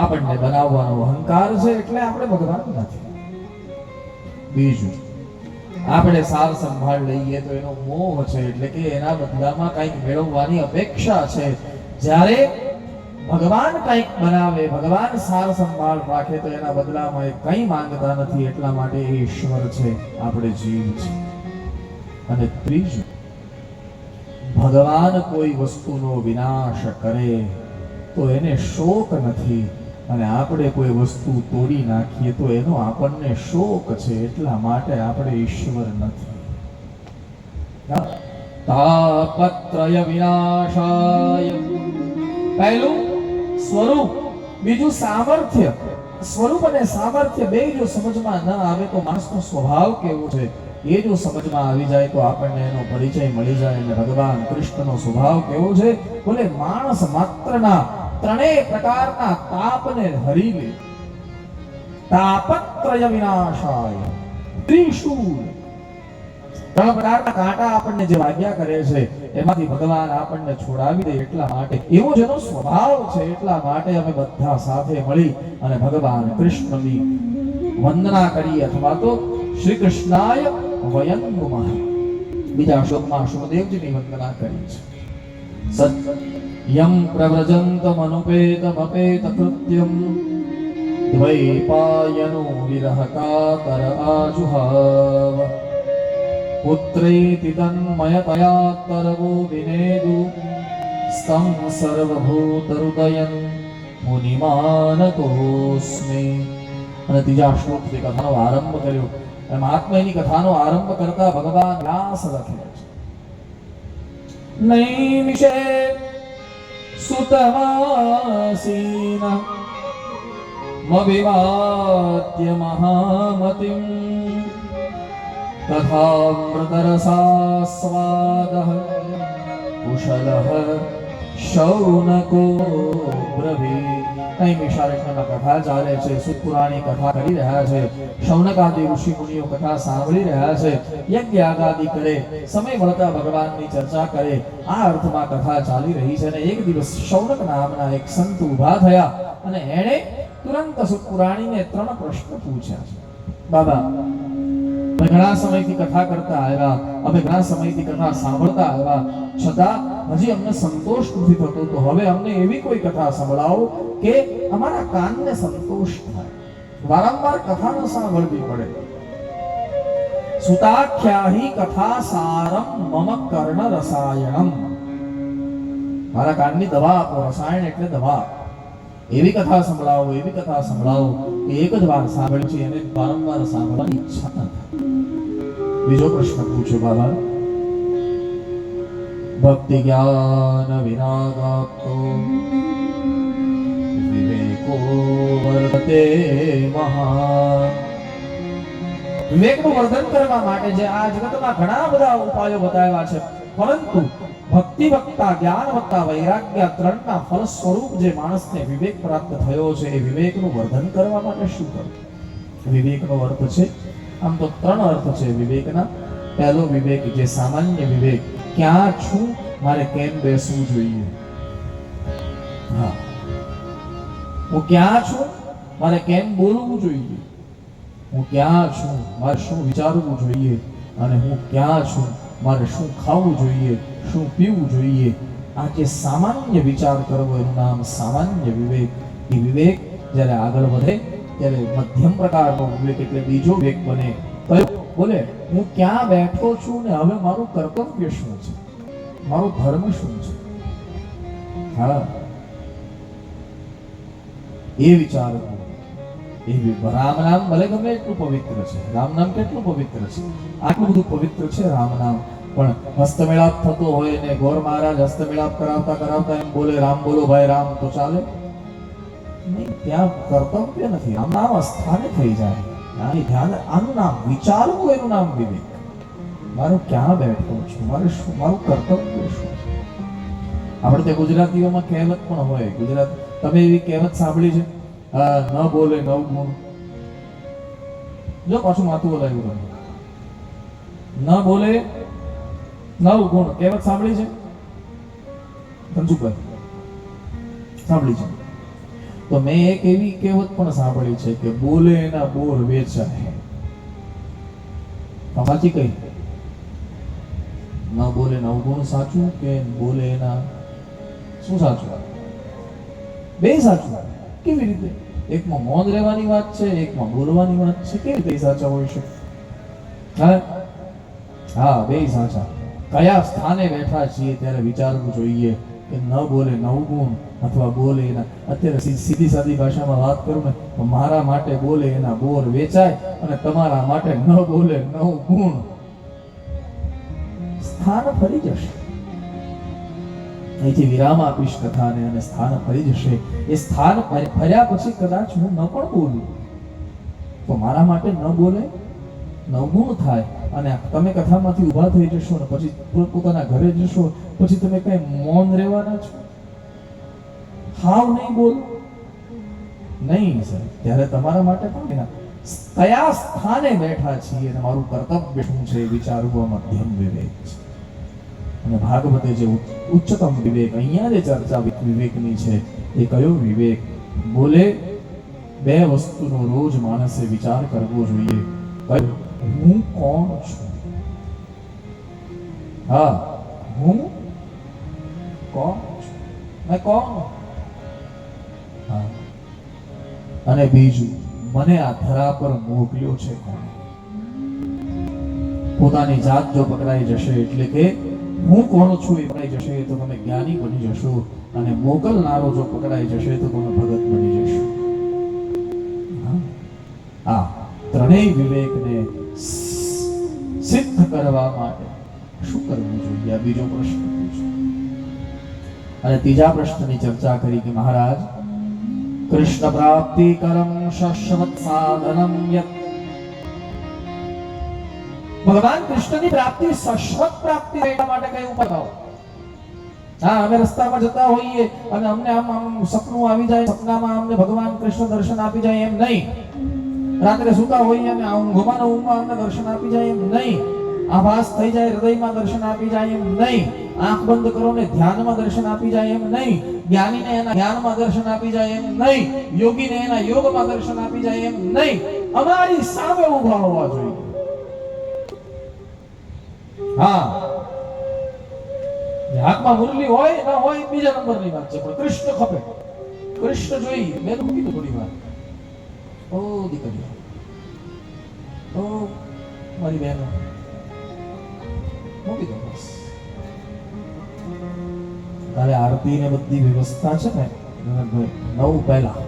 આપણને બનાવવાનો અહંકાર છે એટલે આપણે ભગવાન નથી. બીજું, આપણે સાર સંભાળ લઈએ તો એનો મોહ છે, એટલે કે એના બદલામાં કંઈક મેળવવાની અપેક્ષા છે. જ્યારે ભગવાન કંઈક બનાવે, ભગવાન સાર સંભાળ રાખે તો એના બદલામાં એ કંઈ માંગતા નથી, એટલા માટે એ ઈશ્વર છે, આપણે જીવ છે. અને ત્રીજું, ભગવાન કોઈ વસ્તુનો વિનાશ કરે તો એને શોક નથી, અને આપણે કોઈ વસ્તુ તોડી નાખીએ તો એનો આપણને શોક છે, એટલા માટે આપણે ઈશ્વર નથી. તાપત્રય વિનાશાય, પહેલું સ્વરૂપ, બીજું સામર્થ્ય. સ્વરૂપ અને સામર્થ્ય બે જો સમજમાં ન આવે તો માણસનો સ્વભાવ કેવો છે એ જો સમજમાં આવી જાય તો આપણને એનો પરિચય મળી જાય. અને ભગવાન કૃષ્ણનો સ્વભાવ કેવો છે? બોલે માણસ માત્રના ત્રણેય પ્રકારના તાપને હરી લે. તાપત્રય વિનાશાય, ત્રિશૂળ. ત્રણ પ્રકારના કાંટા આપણને જે વાગ્યા કરે છે એમાંથી ભગવાન આપણને છોડાવી દે, એટલા માટે એવો જેનો સ્વભાવ છે, એટલા માટે અમે બધા સાથે મળી અને ભગવાન કૃષ્ણની વંદના કરી, અથવા તો શ્રી કૃષ્ણાય વયં નુમઃ. બીજા શ્લોકમાં સુખદેવજીની વંદના કરી છે. સત્યં પ્રવ્રજંતમનુપેતમપેત કૃત્યં દ્વૈપાયનો વિરહ કાતર આજુહાવ. પુત્રેતિ તન્મયતયા તરવો વિનેદુ સ્તં સર્વભૂતહૃદયં મુનિમાનતોસ્મિ. અને ત્રીજા શ્લોકથી કથાનો આરંભ કર્યો. મહાત્માની કથાનો આરંભ કરતા ભગવાન વ્યાસ લખે છે, નૈમિષે સુતમાસીન મવિવાદ્ય મહામતિં તથામૃતરસાસ્વાદઃ કુશલઃ શૌનકો બ્રવીત. નૈમિષારણ્યમાં કથા ચાલે છે, સુતપુરાણી કથા કરી રહ્યા છે, શૌનકાદી ઋષિ મુનિઓ કથા સાંભળી રહ્યા છે, યજ્ઞ યાગાદી કરે, સમય મળતા ભગવાનની ચર્ચા કરે, આ અર્થમાં કથા ચાલી રહી છે. અને એક દિવસ શૌનક નામના એક સંત ઊભા થયા અને એણે તુરંત સુતપુરાણીને 3 પ્રશ્ન પૂછ્યા છે. બાબા, અમે ઘણા સમયથી કથા કરતા આવ્યા, અમે ઘણા સમયથી કથા સાંભળતા આવ્યા, છતાં હજી અમને સંતોષ નથી થતો, તો હવે અમને એવી કોઈ કથા સંભળાવો કે અમારા કાનને સંતોષ થાય, વારંવાર કથા ન સાંભળવી પડે. સુતાખ્યાહિ કથા સારમ મમ કર્ણ રસાયણમ. મારા કાનની દવા આપો, રસાયણ એટલે દવા. એવી કથા સંભળાવો, એવી કથા સંભળાવો કે એક જ વાર સાંભળી છે અને વારંવાર સાંભળવાની ઈચ્છા ન થાય. બીજો પ્રશ્ન પૂછ્યો, બાબા, ભક્તિ જ્ઞાન વિરાગાપ્તો વિવેકો વર્તતે મહાન. વિવેકનું વર્ધન કરવા માટે જે આ જગતમાં ઘણા બધા ઉપાયો બતાવ્યા છે, પરંતુ ભક્તિ વત્તા જ્ઞાન વત્તા વૈરાગ્ય ત્રણના ફળ સ્વરૂપ જે માણસને વિવેક પ્રાપ્ત થયો છે, એ વિવેકનું વર્ધન કરવા માટે શું કરવું? વિવેકનો અર્થ છે, આમ તો 3 અર્થ છે વિવેકના. પહેલો વિવેક જે સામાન્ય વિવેક, ક્યાં છું, મારે કેમ બેસવું જોઈએ. હા, હું ક્યાં છું, મારે કેમ બોલવું જોઈએ, હું ક્યાં છું, મારે શું વિચારવું જોઈએ, અને હું ક્યાં છું, મારે શું ખાવું જોઈએ, શું પીવું જોઈએ. આ જે સામાન્ય વિચાર કરવો એનું નામ સામાન્ય વિવેક. એ વિવેક જ્યારે આગળ વધે ત્યારે મધ્યમ પ્રકારનો વિવેક એટલે બીજો વિવેક બને. કયો? બોલે હું ક્યાં બેઠો છું ને હવે મારું કર્તવ્ય શું છે, મારો ધર્મ શું છે. હા, એ વિચાર. રામ નામ ભલે ગમે એટલું પવિત્ર છે, રામ નામ કેટલું પવિત્ર છે, આટલું બધું પવિત્ર છે રામ નામ, પણ હસ્તમેળાપ થતો હોય ને ગોર મહારાજ હસ્તમેળાપ કરાવતા કરાવતા એમ બોલે રામ બોલો ભાઈ રામ, તો ચાલે નહીં. ત્યાં કર્તવ્ય નથી, રામ નામ અસ્થાને થઈ જાય. ધ્યાન, આનું નામ વિચારવું, એનું નામ વિવેક. મારું ક્યાં બેઠો છું, મારું કર્તવ્ય શું. આપણે ત્યાં ગુજરાતીઓમાં કહેવત પણ હોય, ગુજરાત તમે એવી કહેવત સાંભળી છે, ન બોલે 9 ગુણ. જો પાછું માથું બોલાવ્યું, ન બોલે 9 ગુણ કહેવત સાંભળી છે? ધનસુખભાઈ સાંભળી છે? તો મેં એક એવી કહેવત પણ સાંભળી છે કે બોલે એના બોર વેચાય. સાચી કઈ? ન બોલે એના અવગુણ સાચું કે બોલે એના શું સાચું? બે સાચું. કેવી રીતે? એકમાં મૌન રહેવાની વાત છે, એકમાં બોલવાની વાત છે. કેવી રીતે સાચા હોય છે? હા, બે સાચા. કયા સ્થાને બેઠા છીએ ત્યારે વિચારવું જોઈએ કે ન બોલે નવગુણ અથવા બોલે એના. અત્યારે સીધી સાદી ભાષામાં વાત કરું ને તો મારા માટે બોલે એના બોર વેચાય અને તમારા માટે ન બોલે નવગુણ. સ્થાન ફરી જશે. અહીંથી વિરામ આપીશ કથાને અને સ્થાન ફરી જશે. એ સ્થાન ફર્યા પછી કદાચ હું ન પણ બોલું તો મારા માટે ન બોલે નવગુણ થાય અને તમે કથામાંથી ઊભા થઈ જશો ને પછી પોતાના ઘરે જશો પછી તમે કઈ મૌન રહેવાના છો? હાવ નહીં બોલો નહીં સર. ત્યારે તમારા માટે પણ કયા સ્થાને બેઠા છીએ અને મારું કર્તવ્ય શું છે વિચારવું આ મધ્યમ વિવેક છે. અને ભાગવતે જે ઉચ્ચતમ વિવેક, અહીંયા જે ચર્ચા વિવેકની છે એ કયો વિવેક? બોલે બે વસ્તુનો રોજ માણસે વિચાર કરવો જોઈએ. હું કોણ છું? હા, હું કોણ છું? મેં કોણ? હા. અને બીજું, મને આ ધરા પર મોકલ્યો છે કોણ? પોતાની જાત જો પકડાઈ જશે એટલે કે હું કોણ છું એ પકડાઈ જશે તો તમે જ્ઞાની બની જશો અને મોકલનારો જો પકડાઈ જશે તો તમે ભગત બની જશો. આ ત્રણેય વિવેકને સિદ્ધ કરવા માટે શું કરવું જોઈએ? આ બીજો પ્રશ્ન છે. અને ત્રીજા પ્રશ્નની ચર્ચા કરી કે મહારાજ કૃષ્ણ પ્રાપ્તિ કરમ શાશ્વત સાધનમ યત. ભગવાન કૃષ્ણની પ્રાપ્તિ શાશ્વત પ્રાપ્તિ એટલા માટે કઈ ઉપાય કરો? હા, અમે રસ્તામાં જતા હોઈએ અને અમને આમ સપનું આવી જાય, સપનામાં અમને ભગવાન કૃષ્ણ દર્શન આપી જાય એમ નહીં. રાત્રે સુતા હોઈએ અને ઊંઘમાં અમને દર્શન આપી જાય એમ નહીં. આભાસ થઈ જાય હૃદયમાં દર્શન આપી જાય એમ નહીં. આંખ બંધ કરો ને ધ્યાનમાં દર્શન આપી જાય એમ નહીં. જ્ઞાનીને એના જ્ઞાનમાં દર્શન આપી જાય એમ નહીં. યોગીને એના યોગમાં દર્શન આપી જાય એમ નહીં. અમારી સામે ઊભા હોવા જોઈએ. હા, હાથમાં મુરલી હોય ન હોય બીજા નંબરની વાત છે, પણ કૃષ્ણ ખપે. કૃષ્ણ જોઈએ. મેં તો કીધું થોડી વાર. ઓ દીકરીઓ, ઓ મારી બહેનો, મૂકી દો બસ. કાલે આરતી ને બધી વ્યવસ્થા છે ને 9 પહેલા.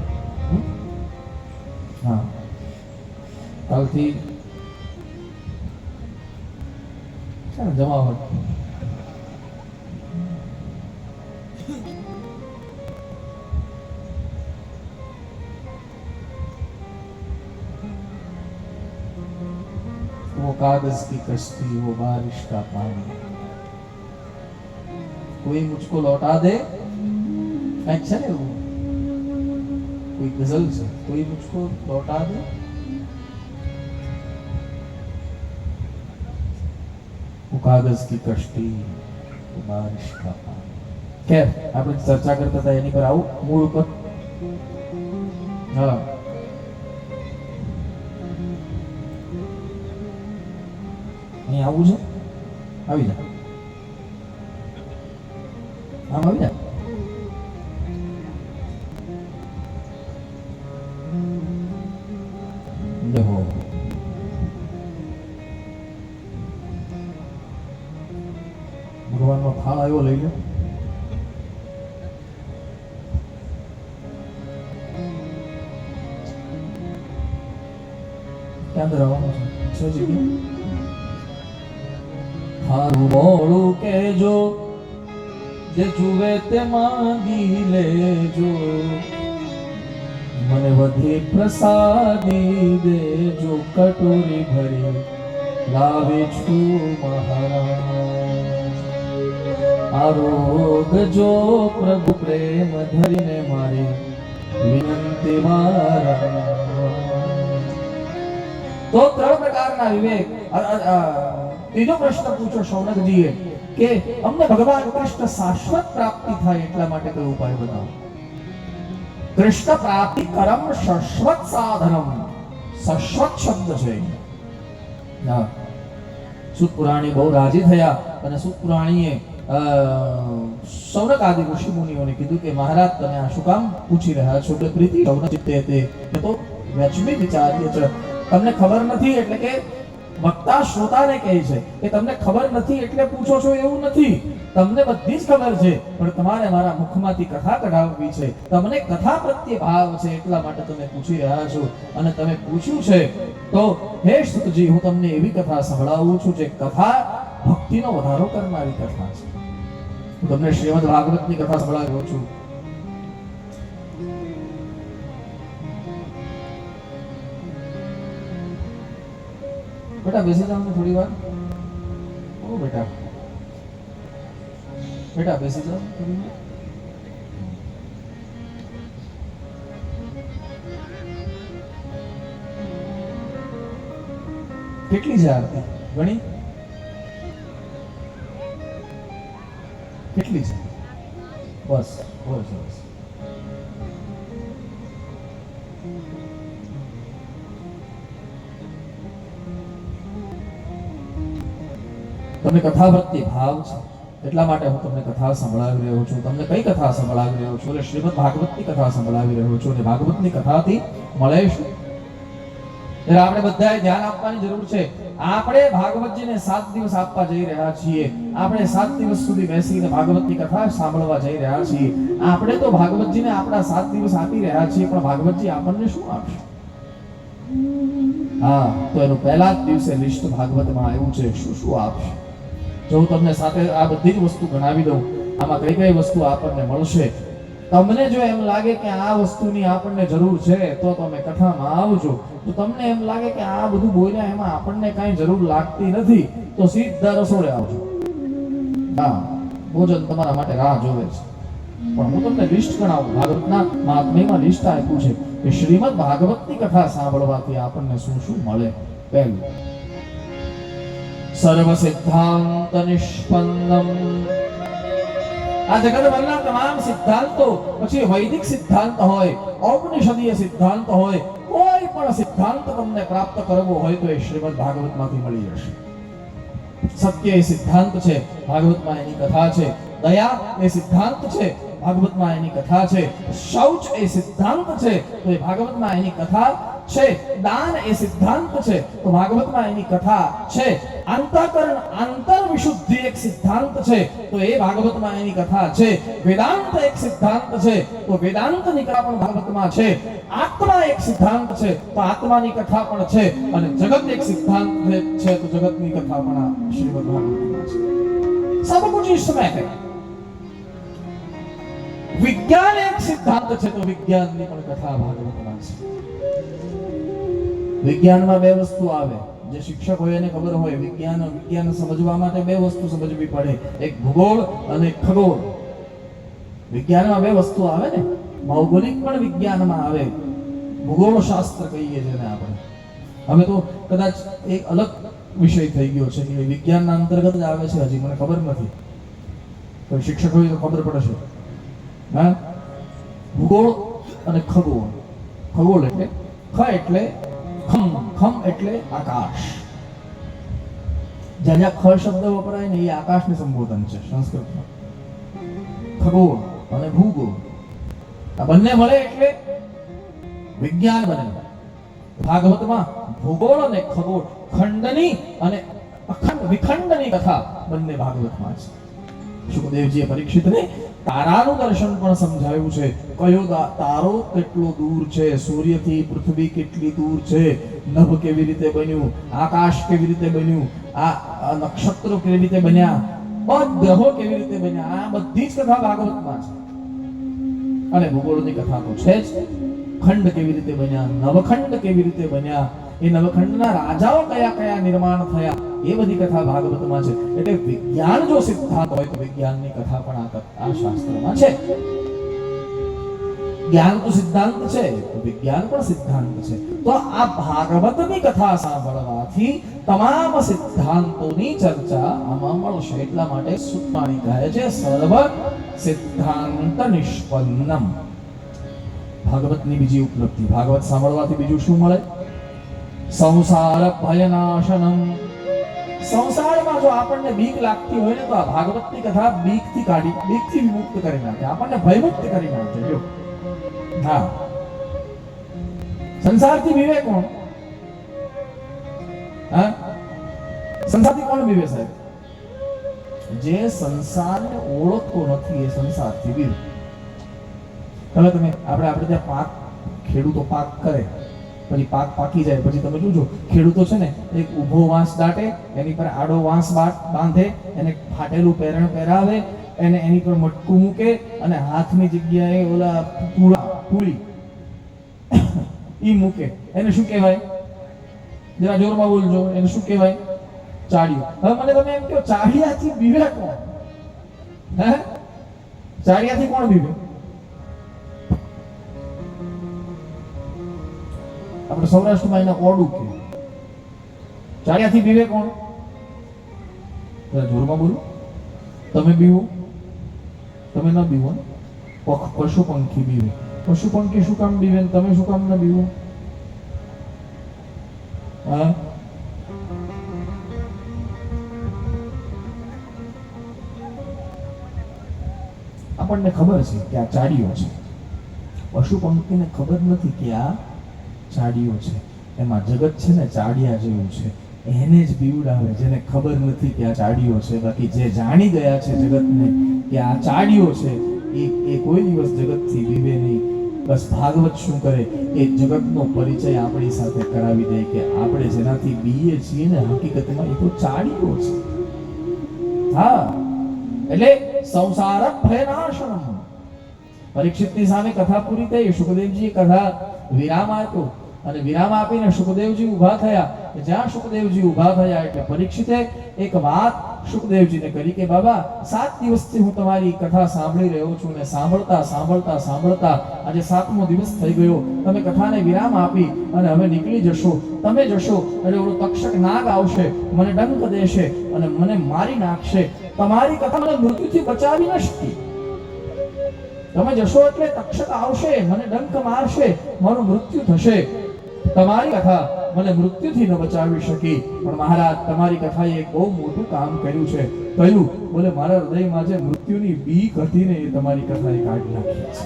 હા, કાલથી જમાવટ. वो कागज की कश्ती, वो बारिश का पानी, कोई मुझको लौटा दे. अच्छा है वो कोई गजल से, कोई मुझको लौटा दे. वो कागज की कश्ती, वो बारिश का पानी. ખેર આપણે ચર્ચા કરતા હતા એની પર આવું મૂળ ઉપર. હા, અહીં આવું છે? આવી જા. આમ આવી જા. દેખો ભગવાનનો થાળ આવ્યો, લઈ લો. ક્યાં અંદર આવવાનું છે? જગ્યા હારું મોડું કેજો, જે જુએ તે માંગી લેજો, મને વધી પ્રસાદી દેજો, કટોરી ભરી લાવે છું મહારાજ. આરોગજો પ્રભુ પ્રેમ ધરીને મારી વિનંતી મારા. તો ત્રણ પ્રકારના વિવેક. ત્રીજો પ્રશ્ન પૂછો શૌનકજીએ કે અમને ભગવાન કૃષ્ણ શાશ્વત પ્રાપ્તિ થાય એટલા માટે કયો ઉપાય બતાવો? કૃષ્ણ પ્રાપ્તિ કરમ શશ્વત સાધનમ. શશ્વત શબ્દ છે. હા, સૂત પુરાણી બહુ રાજી થયા અને સૂત પુરાણીએ સૌનક આદિ ઋષિ મુનિઓને કીધું કે મહારાજ તમે આ શું કામ પૂછી રહ્યા છો? પ્રીતિ સૌન ચિત્તે તે તો વ્યાજબી વિચાર્ય છે. તમને ખબર નથી એટલે કે વક્તા શ્રોતાને કહે છે કે તમને ખબર નથી એટલે પૂછો છો એવું નથી. તમને બધી જ ખબર છે, પણ તમારે મારા મુખમાંથી કથા કઢાવવી છે. તમને કથા પ્રત્યે ભાવ છે એટલા માટે તમે પૂછી રહ્યા છો. અને તમે પૂછ્યું છે તો હે સૂતજી, હું તમને એવી કથા સંભળાવું છું જે કથા ભક્તિનો વધારો કરનારી કથા છે. હું તમને શ્રીમદ ભાગવતની કથા સંભળાવ્યો છું. બેટા બેસી જાઓ ને થોડી વાર. ઓ બેટા, બેટા બેસી જાઓ થોડી વાર. કેટલી છે આરતી? ગણી કેટલી છે? બસ બહુ સરસ. તમને કથા પ્રત્યે ભાવ છે એટલા માટે હું તમને કથા સંભળાવી રહ્યો છું. તમને કઈ કથા સંભળાવી રહ્યો છું? એટલે શ્રીમદ ભાગવતની કથા સંભળાવી રહ્યો છું. અને ભાગવતની કથાથી મળે શું? એટલે આપણે બધાએ ધ્યાન આપવાની જરૂર છે. આપણે ભાગવતજીને 7 દિવસ આપવા જઈ રહ્યા છીએ. આપણે 7 દિવસ સુધી બેસીને ભાગવતની કથા સાંભળવા જઈ રહ્યા છીએ. આપણે તો ભાગવતજીને આપણા 7 દિવસ આપી રહ્યા છીએ, પણ ભાગવતજી આપણને શું આપશે? હા, તો એનું પહેલા જ દિવસે લિસ્ટ ભાગવતમાં આવ્યું છે શું શું આપશે. જો હું તમને સાથે આ બધી જ વસ્તુ ગણાવી દઉં, આમાં કઈ કઈ વસ્તુ આપણને મળશે. તમને જો એમ લાગે કે આ વસ્તુની આપણને જરૂર છે તો તમે કથામાં આવજો. તો તમને એમ લાગે કે આ બધું બોલ્યા એમાં આપણને કાંઈ જરૂર લાગતી નથી તો સીધા રસોડે આવજો. હા, ભોજન તમારા માટે રાહ જોવે છે. પણ હું તમને લિસ્ટ ગણાવું. ભાગવતના મહાત્મ્યમાં લિસ્ટ આપ્યું છે કે શ્રીમદ ભાગવતની કથા સાંભળવાથી આપણને શું શું મળે. પહેલું, સર્વ સિદ્ધાંત નિષ્પન્નમ. આ જગતભરના તમામ સિદ્ધાંતો, પછી વૈદિક સિદ્ધાંત હોય, ઔપનિષદીય સિદ્ધાંત હોય, કોઈ પણ સિદ્ધાંત તમને પ્રાપ્ત કરવો હોય તો એ શ્રીમદ ભાગવતમાંથી મળી જશે. સત્ય એ સિદ્ધાંત છે, ભાગવતમાં એની કથા છે. દયા એ સિદ્ધાંત છે, ભાગવતમાં એની કથા છે. શૌચ એ સિદ્ધાંત છે, તો એ ભાગવતમાં એની કથા છે. દાન એ સિદ્ધાંત છે, તો ભાગવતમાં એની કથા છે. અંતઃકરણ આંતર વિશુદ્ધિ એક સિદ્ધાંત છે, તો એ ભાગવતમાં એની કથા છે. વેદાંત એક સિદ્ધાંત છે, તો વેદાંતની કથા પણ ભાગવતમાં છે. આત્મા એક સિદ્ધાંત છે, તો આત્માની કથા પણ છે. અને જગત એક સિદ્ધાંત છે, તો જગતની કથા પણ શ્રીમદ ભાગવતમાં છે. सब कुछ इसमें है. विज्ञान एक सिद्धांत છે, તો વિજ્ઞાનની પણ કથા ભાગવતમાં છે. વિજ્ઞાનમાં બે વસ્તુ આવે. જે શિક્ષક હોય એને ખબર હોય, વિજ્ઞાન સમજવા માટે બે વસ્તુ સમજવી પડે, એક ભૂગોળ અને ખગોળ. વિજ્ઞાનમાં બે વસ્તુ આવે ને. ભૌગોલિક પણ વિજ્ઞાનમાં આવે, ભૂગોળ શાસ્ત્ર કહીએ જેને આપણે. હવે તો કદાચ એક અલગ વિષય થઈ ગયો છે કે વિજ્ઞાનના અંતર્ગત જ આવે છે, હજી મને ખબર નથી. કોઈ શિક્ષક હોય તો ખબર પડશે. હા, ભૂગોળ અને ખગોળ. ખગોળ એટલે ખ એટલે ખમ, ખમ એટલે આકાશ. જ્યાં જ્યાં ખ શબ્દ વપરાય ને એ આકાશને સંબોધન છે સંસ્કૃતમાં. ખગોળ અને ભૂગોળ આ બંને મળે એટલે વિજ્ઞાન બને. ભાગવતમાં ભૂગોળ અને ખગોળ, ખંડની અને અખંડ વિખંડની કથા બંને ભાગવતમાં છે. સુખદેવજીએ પરીક્ષિતને તારાનું દર્શન પણ સમજાવ્યું છે. કયો તારો કેટલો દૂર છે, સૂર્યથી પૃથ્વી કેટલી દૂર છે, નભ કેવી રીતે બન્યું, આકાશ કેવી રીતે બન્યું, આ નક્ષત્રો કેવી રીતે બન્યા, ગ્રહો કેવી રીતે બન્યા, આ બધી જ કથા ભાગવતમાં છે. અને ભૂગોળની કથા તો છે જ. ખંડ કેવી રીતે બન્યા, નવખંડ કેવી રીતે બન્યા, એ નવખંડના રાજાઓ કયા કયા નિર્માણ થયા, એ બધી કથા ભાગવતમાં છે. એટલે વિજ્ઞાન જો સિદ્ધાંત હોય તો વિજ્ઞાનની કથા પણ આ શાસ્ત્રમાં છે. જ્ઞાન તો સિદ્ધાંત છે, તો વિજ્ઞાન પણ સિદ્ધાંત છે. તો આ ભાગવતની કથા સાંભળવાથી તમામ સિદ્ધાંતોની ચર્ચા આમાં મળશે. એટલા માટે સુતપાણી કહે છે સર્વ સિદ્ધાંત નિષ્પન્નમ. ભાગવતની બીજી ઉપલબ્ધિ. ભાગવત સાંભળવાથી બીજું શું મળે? સંસાર ભયનાશનમ. સંસારમાં જો આપણને બીક લાગતી હોય ને તો આ ભાગવતની કથા બીકથી વિમુક્ત કરી નાખે, આપણને ભયમુક્ત કરી નાખે. જો હા, સંસારથી બીવે કોણ? હા, સંસારથી કોણ બીવે સાહેબ? જે સંસારને ઓળખતો નથી એ સંસારથી બીવે. હવે તમે આપણે ત્યાં પાક, ખેડૂતો પાક કરે, પછી પાક પાકી જાય પછી તમે જોજો ખેડૂતો છે ને એક ઊભો વાંસ દાટે, એની પર આડો વાંસ બાંધે, એને ફાટેલું પેરણ પહેરાવે, એને એની પર મટકું મૂકે અને હાથની જગ્યાએ ઓલા પૂળી ઈ મૂકે. એને શું કહેવાય? જરા જોરમાં બોલજો, એને શું કહેવાય? ચાડિયું. હવે મને તમે એમ કહો, ચાડિયાથી બીવે કોણ? હે, ચાડિયાથી કોણ બીવે? આપણે સૌરાષ્ટ્રમાં એને ઓડું કે. ચાડિયાથી બીવે કોણ? જોરમાં બોલો. તમે બીવો? તમે ન બીવો. પશુ પંખી બીવે. પશુ પંખી શું કામ બીવે? તમે શું કામ ન બીવો? હા, આપણને ખબર છે કે આ ચાડીઓ છે, પશુ પંખીને ખબર નથી કે આ ચાડીઓ છે. એમાં જગત છે ને ચાડિયા જેવું છે, એને જ બીવડાવે જેને ખબર નથી કે આ ચાડીઓ છે. બાકી જે જાણી ગયા છે જગતને કે આ ચાડીઓ છે એ કોઈ દિવસ જગતથી બીવે નહીં. બસ ભાગવત શું કરે? એ જગતનો પરિચય આપણી સાથે કરાવી દે કે આપણે જેનાથી બીએ છીએ ને હકીકતમાં એ તો ચાડીઓ છે. હા, એટલે સંસાર ભયનાશનમ. પરીક્ષિતની સામે કથા પૂરી થઈ. સુખદેવજીએ કથા વિરામ આપ્યો અને વિરામ આપીને સુખદેવજી ઊભા થયા. જ્યાં સુખદેવજી ઊભા થયા એટલે પરીક્ષિતે એક વાત સુખદેવજીને કરી કે બાબા, 7 દિવસથી હું તમારી કથા સાંભળી રહ્યો છું ને સાંભળતા આજે 7મો દિવસ થઈ ગયો. તમે કથાને વિરામ આપી અને હવે નીકળી જશો. તમે જશો એટલે ઓલો તક્ષક નાગ આવશે, મને ડંક દેશે અને મને મારી નાખશે. તમારી કથા મને મૃત્યુથી બચાવી ન શકી. તમે જશો એટલે તક્ષક આવશે, મને ડંક મારશે, મારું મૃત્યુ થશે. તમારી કથા મને મૃત્યુથી ન બચાવી શકી. પણ મહારાજ, તમારી કથાએ એક બહુ મોટું કામ કર્યું છે. કહ્યું, બોલે મારા હૃદયમાં જે મૃત્યુની બીક હતી ને એ તમારી કથાએ કાઢી નાખી છે.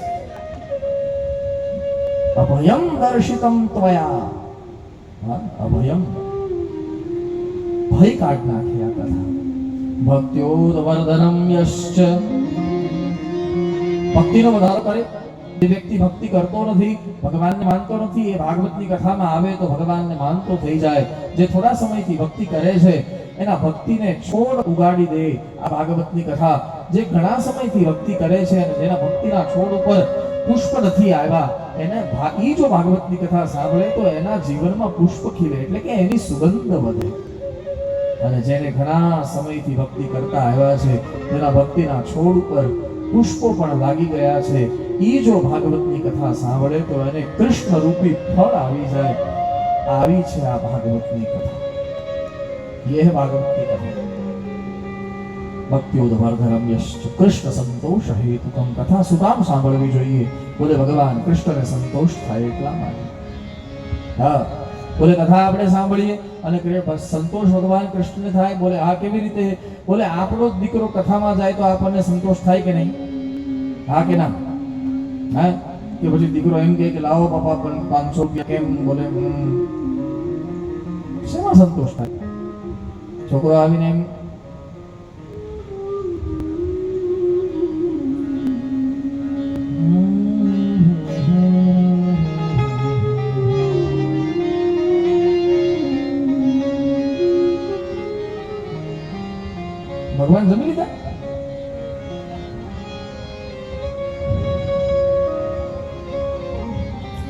અભયમ દર્શિતમ ત્વયા. અભયમ, ભય કાઢી નાખી આ કથા. ભક્ત્યોદવર્ધનમ યશ્ચ. ભક્તિનો વધારો કરે. જે વ્યક્તિ ભક્તિ કરતો નથી, ભગવાનને માનતો નથી, એ ભાગવતની કથામાં આવે તો ભગવાનને માનતો થઈ જાય. જે થોડા સમયથી ભક્તિ કરે છે એના ભક્તિને છોડ ઉગાડી દે આ ભાગવતની કથા. જે ઘણા સમયથી ભક્તિ કરે છે અને જેના ભક્તિના છોડ ઉપર પુષ્પ નથી આવ્યા, એને જો ભાગવતની કથા સાંભળે તો એના જીવનમાં પુષ્પ ખીલે, એટલે કે એની સુગંધ વધે. અને જેને ઘણા સમયથી ભક્તિ કરતા આવ્યા છે, જેના ભક્તિના છોડ ઉપર પુષ્પો પણ લાગી ગયા છે, ઈ જો ભાગવતની કથા સાંભળે તો એને કૃષ્ણ રૂપી ફળ આવી જાય. આવી છે આ ભાગવતની કથા. યહ ભાગવતની કથા. ભક્ત્યોદવર્ધનમ યશ્ચ કૃષ્ણ સંતોષ હેતુકમ. કથા શું કામ સાંભળવી જોઈએ? બોલે ભગવાન કૃષ્ણને સંતોષ થાય એટલા માટે. હા, બોલે કથા આપણે સાંભળીએ અને સંતોષ ભગવાન કૃષ્ણને થાય. બોલે આ કેવી રીતે? બોલે આપણો જ દીકરો કથામાં જાય તો આપણને સંતોષ થાય કે નહીં? હા કે ના? હા, કે પછી દીકરો એમ કે લાવો બાપા પણ 500 રૂપિયા કેમ? બોલે શેમાં સંતોષ થાય? છોકરો આવીને એમ ભગવાન જમી લીધા?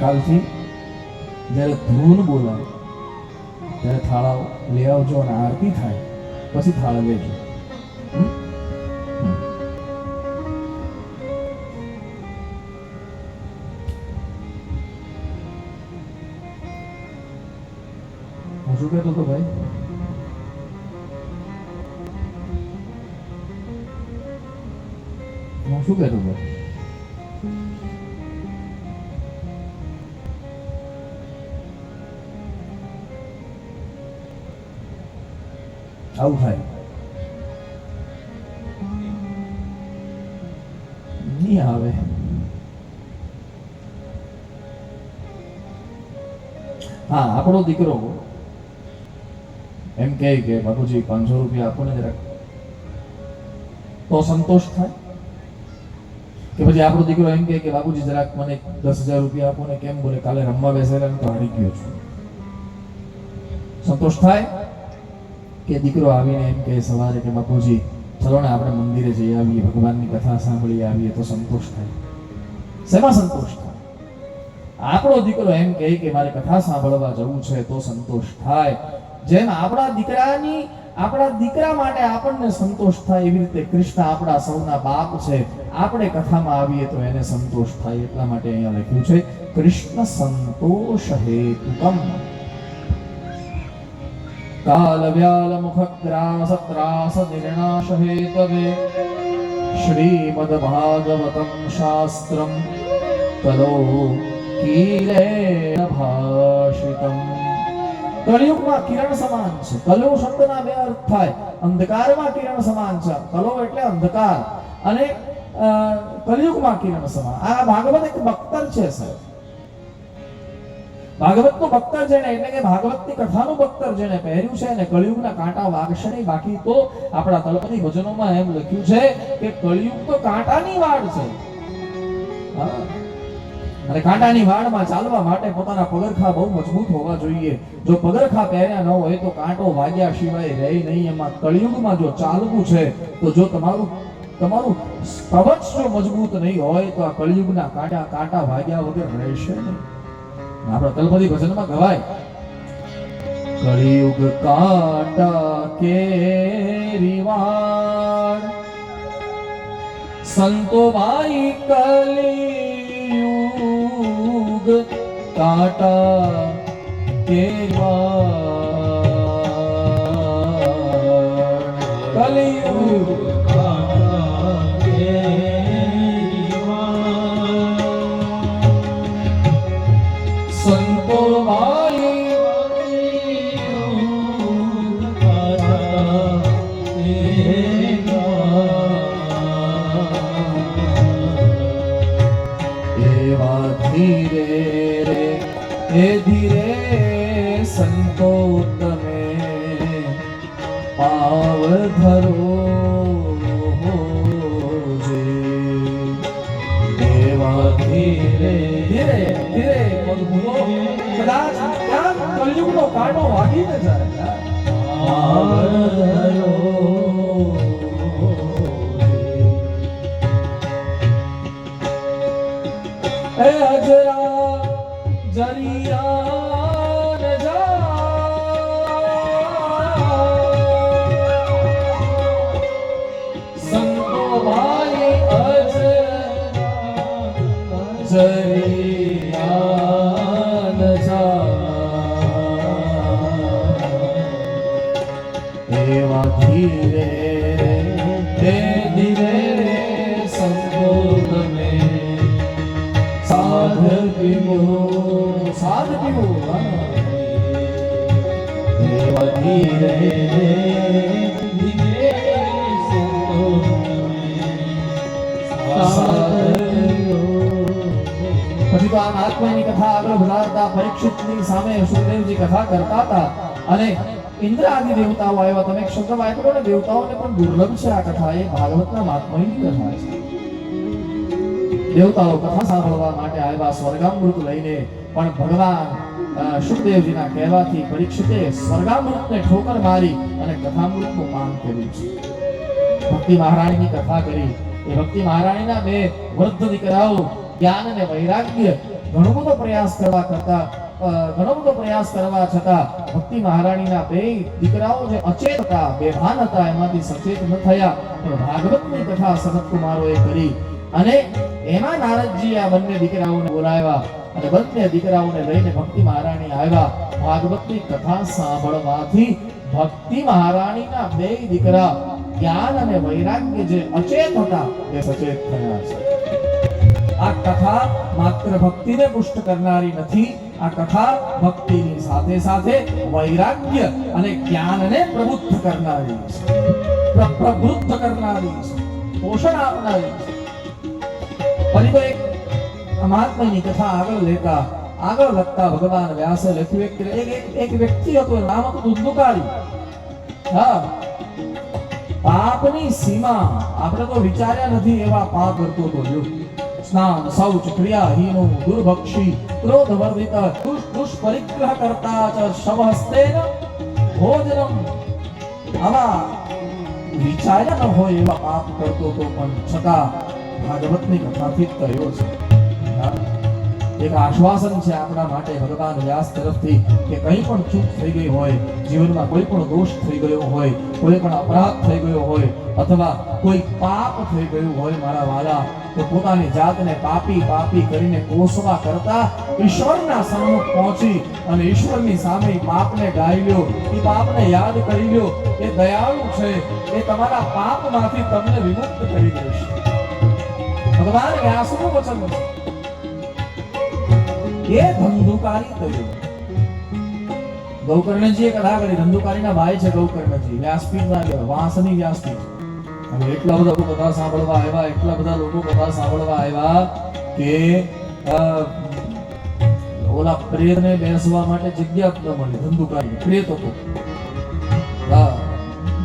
કાલથી જ્યારે ધૂન બોલાય ત્યારે થાળા લઈ આવજો અને આરતી થાય પછી થાળા લેજો. હું શું કહેતો હતો ભાઈ? હું શું કહેતો હતો? આવું થાય નહીં આવે. હા, આપણો દીકરો એમ કહે કે બાપુજી 500 રૂપિયા આપો ને જરાક, તો સંતોષ થાય? કે પછી આપણો દીકરો એમ કહે કે બાપુજી જરાક મને 10,000 રૂપિયા આપો ને, કેમ બોલે કાલે રમવા બેસેલા તો હારી ગયો છું, સંતોષ થાય? કે દીકરો આવીને એમ કહે સવારે કે બાપુજી ચલો ને આપણે મંદિરે જઈ આવીએ, ભગવાનની કથા સાંભળી આવીએ, તો સંતોષ થાય? શેમાં સંતોષ થાય? આપણો દીકરો એમ કહે કે મારે કથા સાંભળવા જવું છે તો સંતોષ થાય. જેમ આપણા દીકરા માટે આપણને સંતોષ થાય, એવી રીતે કૃષ્ણ આપણા સૌના બાપ છે, આપણે કથામાં આવીએ તો એને સંતોષ થાય. એટલા માટે અહીંયા લખ્યું છે કૃષ્ણ સંતોષ હેતુકમ કાલ વ્યાલ મુખ ગ્રાસ ત્રાસ નિર્ણાશ હેતવે શ્રીમદ ભાગવતમ શાસ્ત્રમ કલો કિરેણ ભાષિતમ. કળિયુગમાં કિરણ સમાન છે. કલો શબ્દના બે અર્થ થાય. અંધકારમાં કિરણ સમાન છે. કલો એટલે અંધકાર અને કળિયુગમાં કિરણ સમાન. આ ભાગવત એક બખ્તર છે સાહેબ. ભાગવતનું બખ્તર જેને, એટલે કે ભાગવતની કથાનું બખ્તર જેને પહેર્યું છે ને કળિયુગના કાંટા વાગશે નહીં. બાકી તો આપણા તળપદી ભજનોમાં એમ લખ્યું છે કે કળિયુગ તો કાંટાની વાડ છે. અને કાંટાની વાડમાં ચાલવા માટે પોતાના પગરખા બહુ મજબૂત હોવા જોઈએ. જો પગરખા પહેર્યા ન હોય તો કાંટો વાગ્યા સિવાય રહે નહીં. એમાં કળિયુગમાં જો ચાલવું છે તો જો તમારું કવચ જો મજબૂત નહીં હોય તો આ કળિયુગના કાંટા વાગ્યા વગર રહેશે નહીં. આપણા તલપદી ભજનમાં ગવાય કળિયુગ કાંટા કેરી વાડ સંતો ભાઈ કલિયુગ કાંટા કેરી વાડ કલિયુગ કાંટા કેરી વાડ સંતો ભાઈ ધીરે રે એ ધીરે સંતો તમે પાવ ધરો જે દેવા ધીરે ધીરે ધીરે કદાચ ત્યાં કલયુગનો કાંટો વાગીને જાય. પાવ ધરો એ અજરા જરિયા ન જા સંતો ભાઈ અજરા જરિયા ન જા એવા ધીરે રે ધીરે સંતો તમે સાધ પીવો ધીરે ધીરે પછી તો આ મહાત્માની કથા આગળ વધારતા પરીક્ષિતની સામે સુખદેવજી કથા કરતા હતા અને ઇન્દ્ર આદિ દેવતાઓ આવ્યા. તમે એક શબ્દ વાપરો ને, દેવતાઓને પણ દુર્લભ છે આ કથા. એ ભાગવતના મહાત્માની કથા છે. દેવતાઓ કથા સાંભળવા માટે આવ્યા સ્વર્ગામૃત લઈને, પણ ભગવાન સુખદેવજીના કહેવાથી પરીક્ષિતે સ્વર્ગામૃતને ઠોકર મારી અને કથામૃતનું પાન કર્યું છે. ભક્તિ મહારાણીની કથા કરી. એ ભક્તિ મહારાણીના બે વૃદ્ધ દીકરાઓ જ્ઞાન અને વૈરાગ્ય ઘણો બધો પ્રયાસ કરવા છતાં ભક્તિ મહારાણીના બે દીકરાઓ જે અચેત હતા, બેભાન હતા, એમાંથી સચેત ન થયા. પણ ભાગવતની કથા સનત કુમારોએ કરી અને એમાં નારદજી આ બંને દીકરાઓને બોલાવ્યા અને બંને દીકરાઓને લઈને ભક્તિ મહારાણી આવ્યા. ભાગવતની કથા સાંભળવાથી ભક્તિ મહારાણીના બે દીકરા જ્ઞાન અને વૈરાગ્ય જે અચેત હતા એ સચેત થયા છે. આ કથા માત્ર ભક્તિને પુષ્ટ કરનારી નથી, આ કથા ભક્તિની સાથે સાથે વૈરાગ્ય અને જ્ઞાનને પ્રબુદ્ધ કરનારી છે, પ્રબુદ્ધ કરનારી છે, પોષણ આપનારી છે. ફરી તો એક મહાત્માની કથા આગળ વધતા ભગવાન વ્યાસે લખ્યું એક વ્યક્તિ હતો, નામ હતું ધુંધુકારી. હા, પાપની સીમા આપણે તો વિચાર્યા નથી એવા પાપ કરતો હતો. સ્નાન શૌચ ક્રિયાહીનો દુર્ભક્ષી ક્રોધ વર્ધિત દુષ્પરિગ્રહ કરતા ચ શવહસ્તેન ભોજનમ. આવા વિચાર્યા ન હોય એવા પાપ કરતો હતો, પણ છતાં ભાગવતની કથાથી થયો છે. એક આશ્વાસન છે આપણા માટે ભગવાન વ્યાસ તરફથી કે કંઈ પણ ચૂક થઈ ગઈ હોય, જીવનમાં કોઈ પણ દોષ થઈ ગયો હોય, કોઈ પણ અપરાધ થઈ ગયો હોય, અથવા કોઈ પાપ થઈ ગયું હોય મારા વાલા, તો પોતાની જાતને પાપી કરીને કોસવા કરતા ઈશ્વરના સન્મુખ પહોંચી અને ઈશ્વરની સામે પાપને ગાઈ લ્યો, એ પાપને યાદ કરી લ્યો. એ દયાળુ છે, એ તમારા પાપમાંથી તમને વિમુક્ત કરી દેશે. ભગવાન વ્યાસનું વચન છે. એ ધંધુકારી થયો. ગૌકર્ણજીએ કથા કરી. ધંધુકારીના ભાઈ છે ગૌકર્ણજી, વ્યાસપીઠના વાંસની વ્યાસપીઠ. અને એટલા બધા લોકો કથા સાંભળવા આવ્યા કે ઓલા પ્રેતને બેસવા માટે જગ્યા જ ન મળી. ધંધુકારી પ્રેત હતો,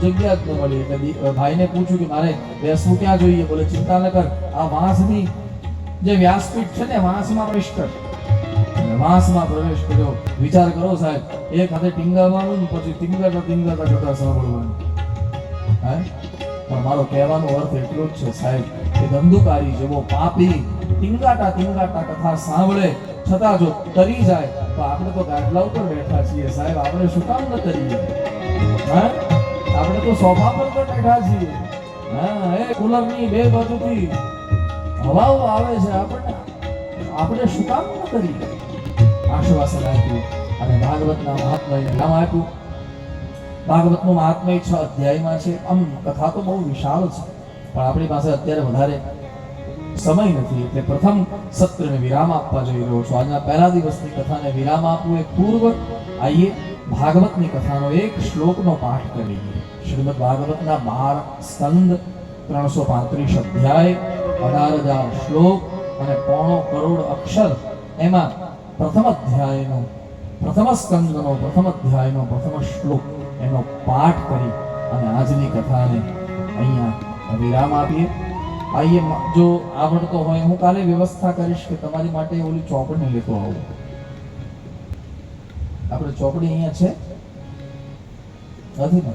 જગ્યા જ ન મળી. એટલે ભાઈને પૂછ્યું કે મારે બેસવું ક્યાં જોઈએ? બોલે ચિંતા ન કર, આ વાંસની જે વ્યાસપીઠ છે ને, વાંસમાં પ્રવેશ કર. વાંસમાં પ્રવેશ કર્યો. વિચાર કરો સાહેબ, એક હાથે ટીંગાવાનું, પછી ટીંગાતા કથા સાંભળવાનું. હે, પણ મારો કહેવાનો અર્થ એટલો જ છે સાહેબ, કે ધંધુકારી જેવો પાપી ટીંગાટા કથા સાંભળે છતાં જો તરી જાય, તો આપણે તો ગાડલા ઉપર બેઠા છીએ સાહેબ. આપણે શું કામ ન તરીએ? હે, આપણે તો સોફા પર બેઠા છીએ. હા, એ કુલરની બે બાજુથી હવાઓ આવે છે, આપણે શું કામ ન કરીએ? આશ્વાસન આપ્યું અને ભાગવતના મહાત્મ્યને નામ આપ્યું. ભાગવતનું મહાત્મ્ય 6 અધ્યાયમાં છે. આમ કથા તો બહુ વિશાળ છે, પણ આપણી પાસે અત્યારે વધારે સમય નથી, એટલે પ્રથમ સત્રને વિરામ આપવા જઈ રહ્યો છું. આજના પહેલા દિવસની કથાને વિરામ આપવું એ પૂર્વ આઈએ ભાગવતની કથાનો એક શ્લોકનો પાઠ કરી. શ્રીમદ ભાગવતના 12 સ્કંદ, 335 અધ્યાય, 18,000 શ્લોક અને 1.25 કરોડ અક્ષર. એમાં પ્રથમ સ્કંદનો પ્રથમ અધ્યાયનો પ્રથમ શ્લોક એનો પાઠ કરી અને આજની કથાને અહીંયા વિરામ આપીએ. આઈએ, જો આવડતો હોય હું કાલે વ્યવસ્થા કરીશ કે તમારી માટે ઓલી ચોપડી લેતો આવું. આપણે ચોપડી અહીંયા છે નથી ને?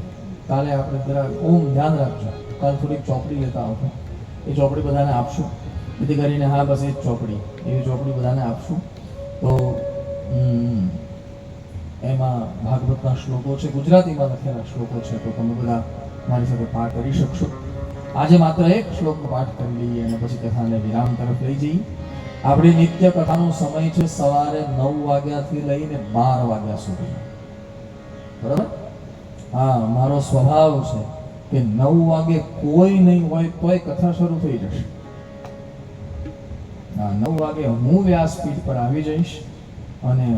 કાલે આપણે જરા ધ્યાન રાખજો, કાલે થોડીક ચોપડી લેતા આવજો. એ ચોપડી બધાને આપશું. જેથી કરીને હા, બસ એ જ ચોપડી, એવી ચોપડી બધાને આપશું. તો એમાં ભાગવતના શ્લોકો છે, ગુજરાતીમાં લખેલા શ્લોકો છે, તો તમે બધા મારી સાથે પાઠ કરી શકશો. આજે માત્ર એક શ્લોકનો પાઠ કરી લઈએ અને પછી કથાને વિરામ તરફ લઈ જઈએ. આપણી નિત્ય કથાનો સમય છે સવારે 9 વાગ્યાથી લઈને 12 વાગ્યા સુધી. બરાબર? હા, મારો સ્વભાવ છે કે 9 વાગે કોઈ નહીં હોય તોય કથા શરૂ થઈ જશે. 9 વાગે હું વ્યાસપીઠ પર આવી જઈશ અને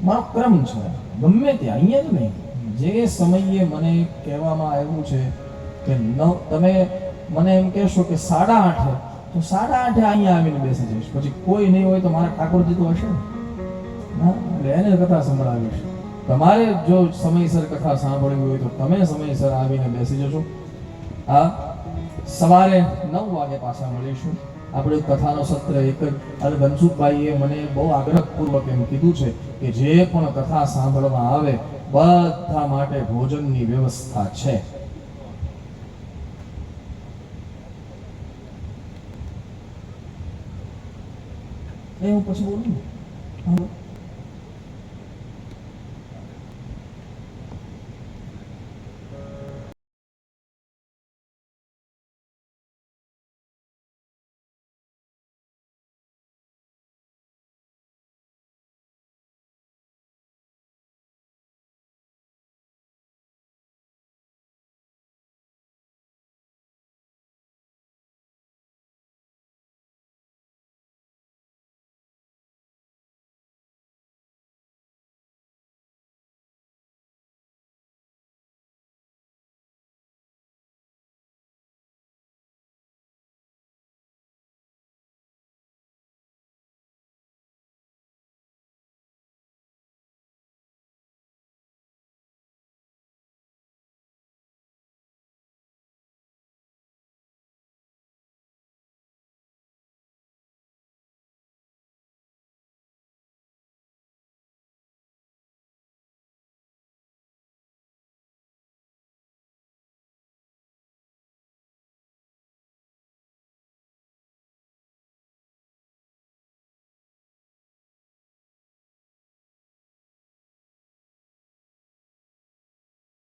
મારો ક્રમ છે, ગમે ત્યાં, અહીંયા જ નહીં, જે સમયે મને કહેવામાં આવ્યું છે કે તમે મને એમ કહેશો કે 8:30, તો 8:30 અહીંયા આવીને બેસી જઈશ. પછી કોઈ નહીં હોય તો મારા ઠાકોરજી તો હશે ને, એટલે એને કથા સંભળાવીશ. તમારે જો સમયસર કથા સાંભળવી હોય તો તમે સમયસર આવીને બેસી જશો. આ સવારે 9 વાગે પાછા મળીશું. આપણે કથાનો સત્ર એક જ. અને ધનસુખભાઈએ મને બહુ આગ્રહપૂર્વક એમ કીધું છે કે જે પણ કથા સાંભળવા આવે બધા માટે ભોજનની વ્યવસ્થા છે. એ હું પછી બોલું.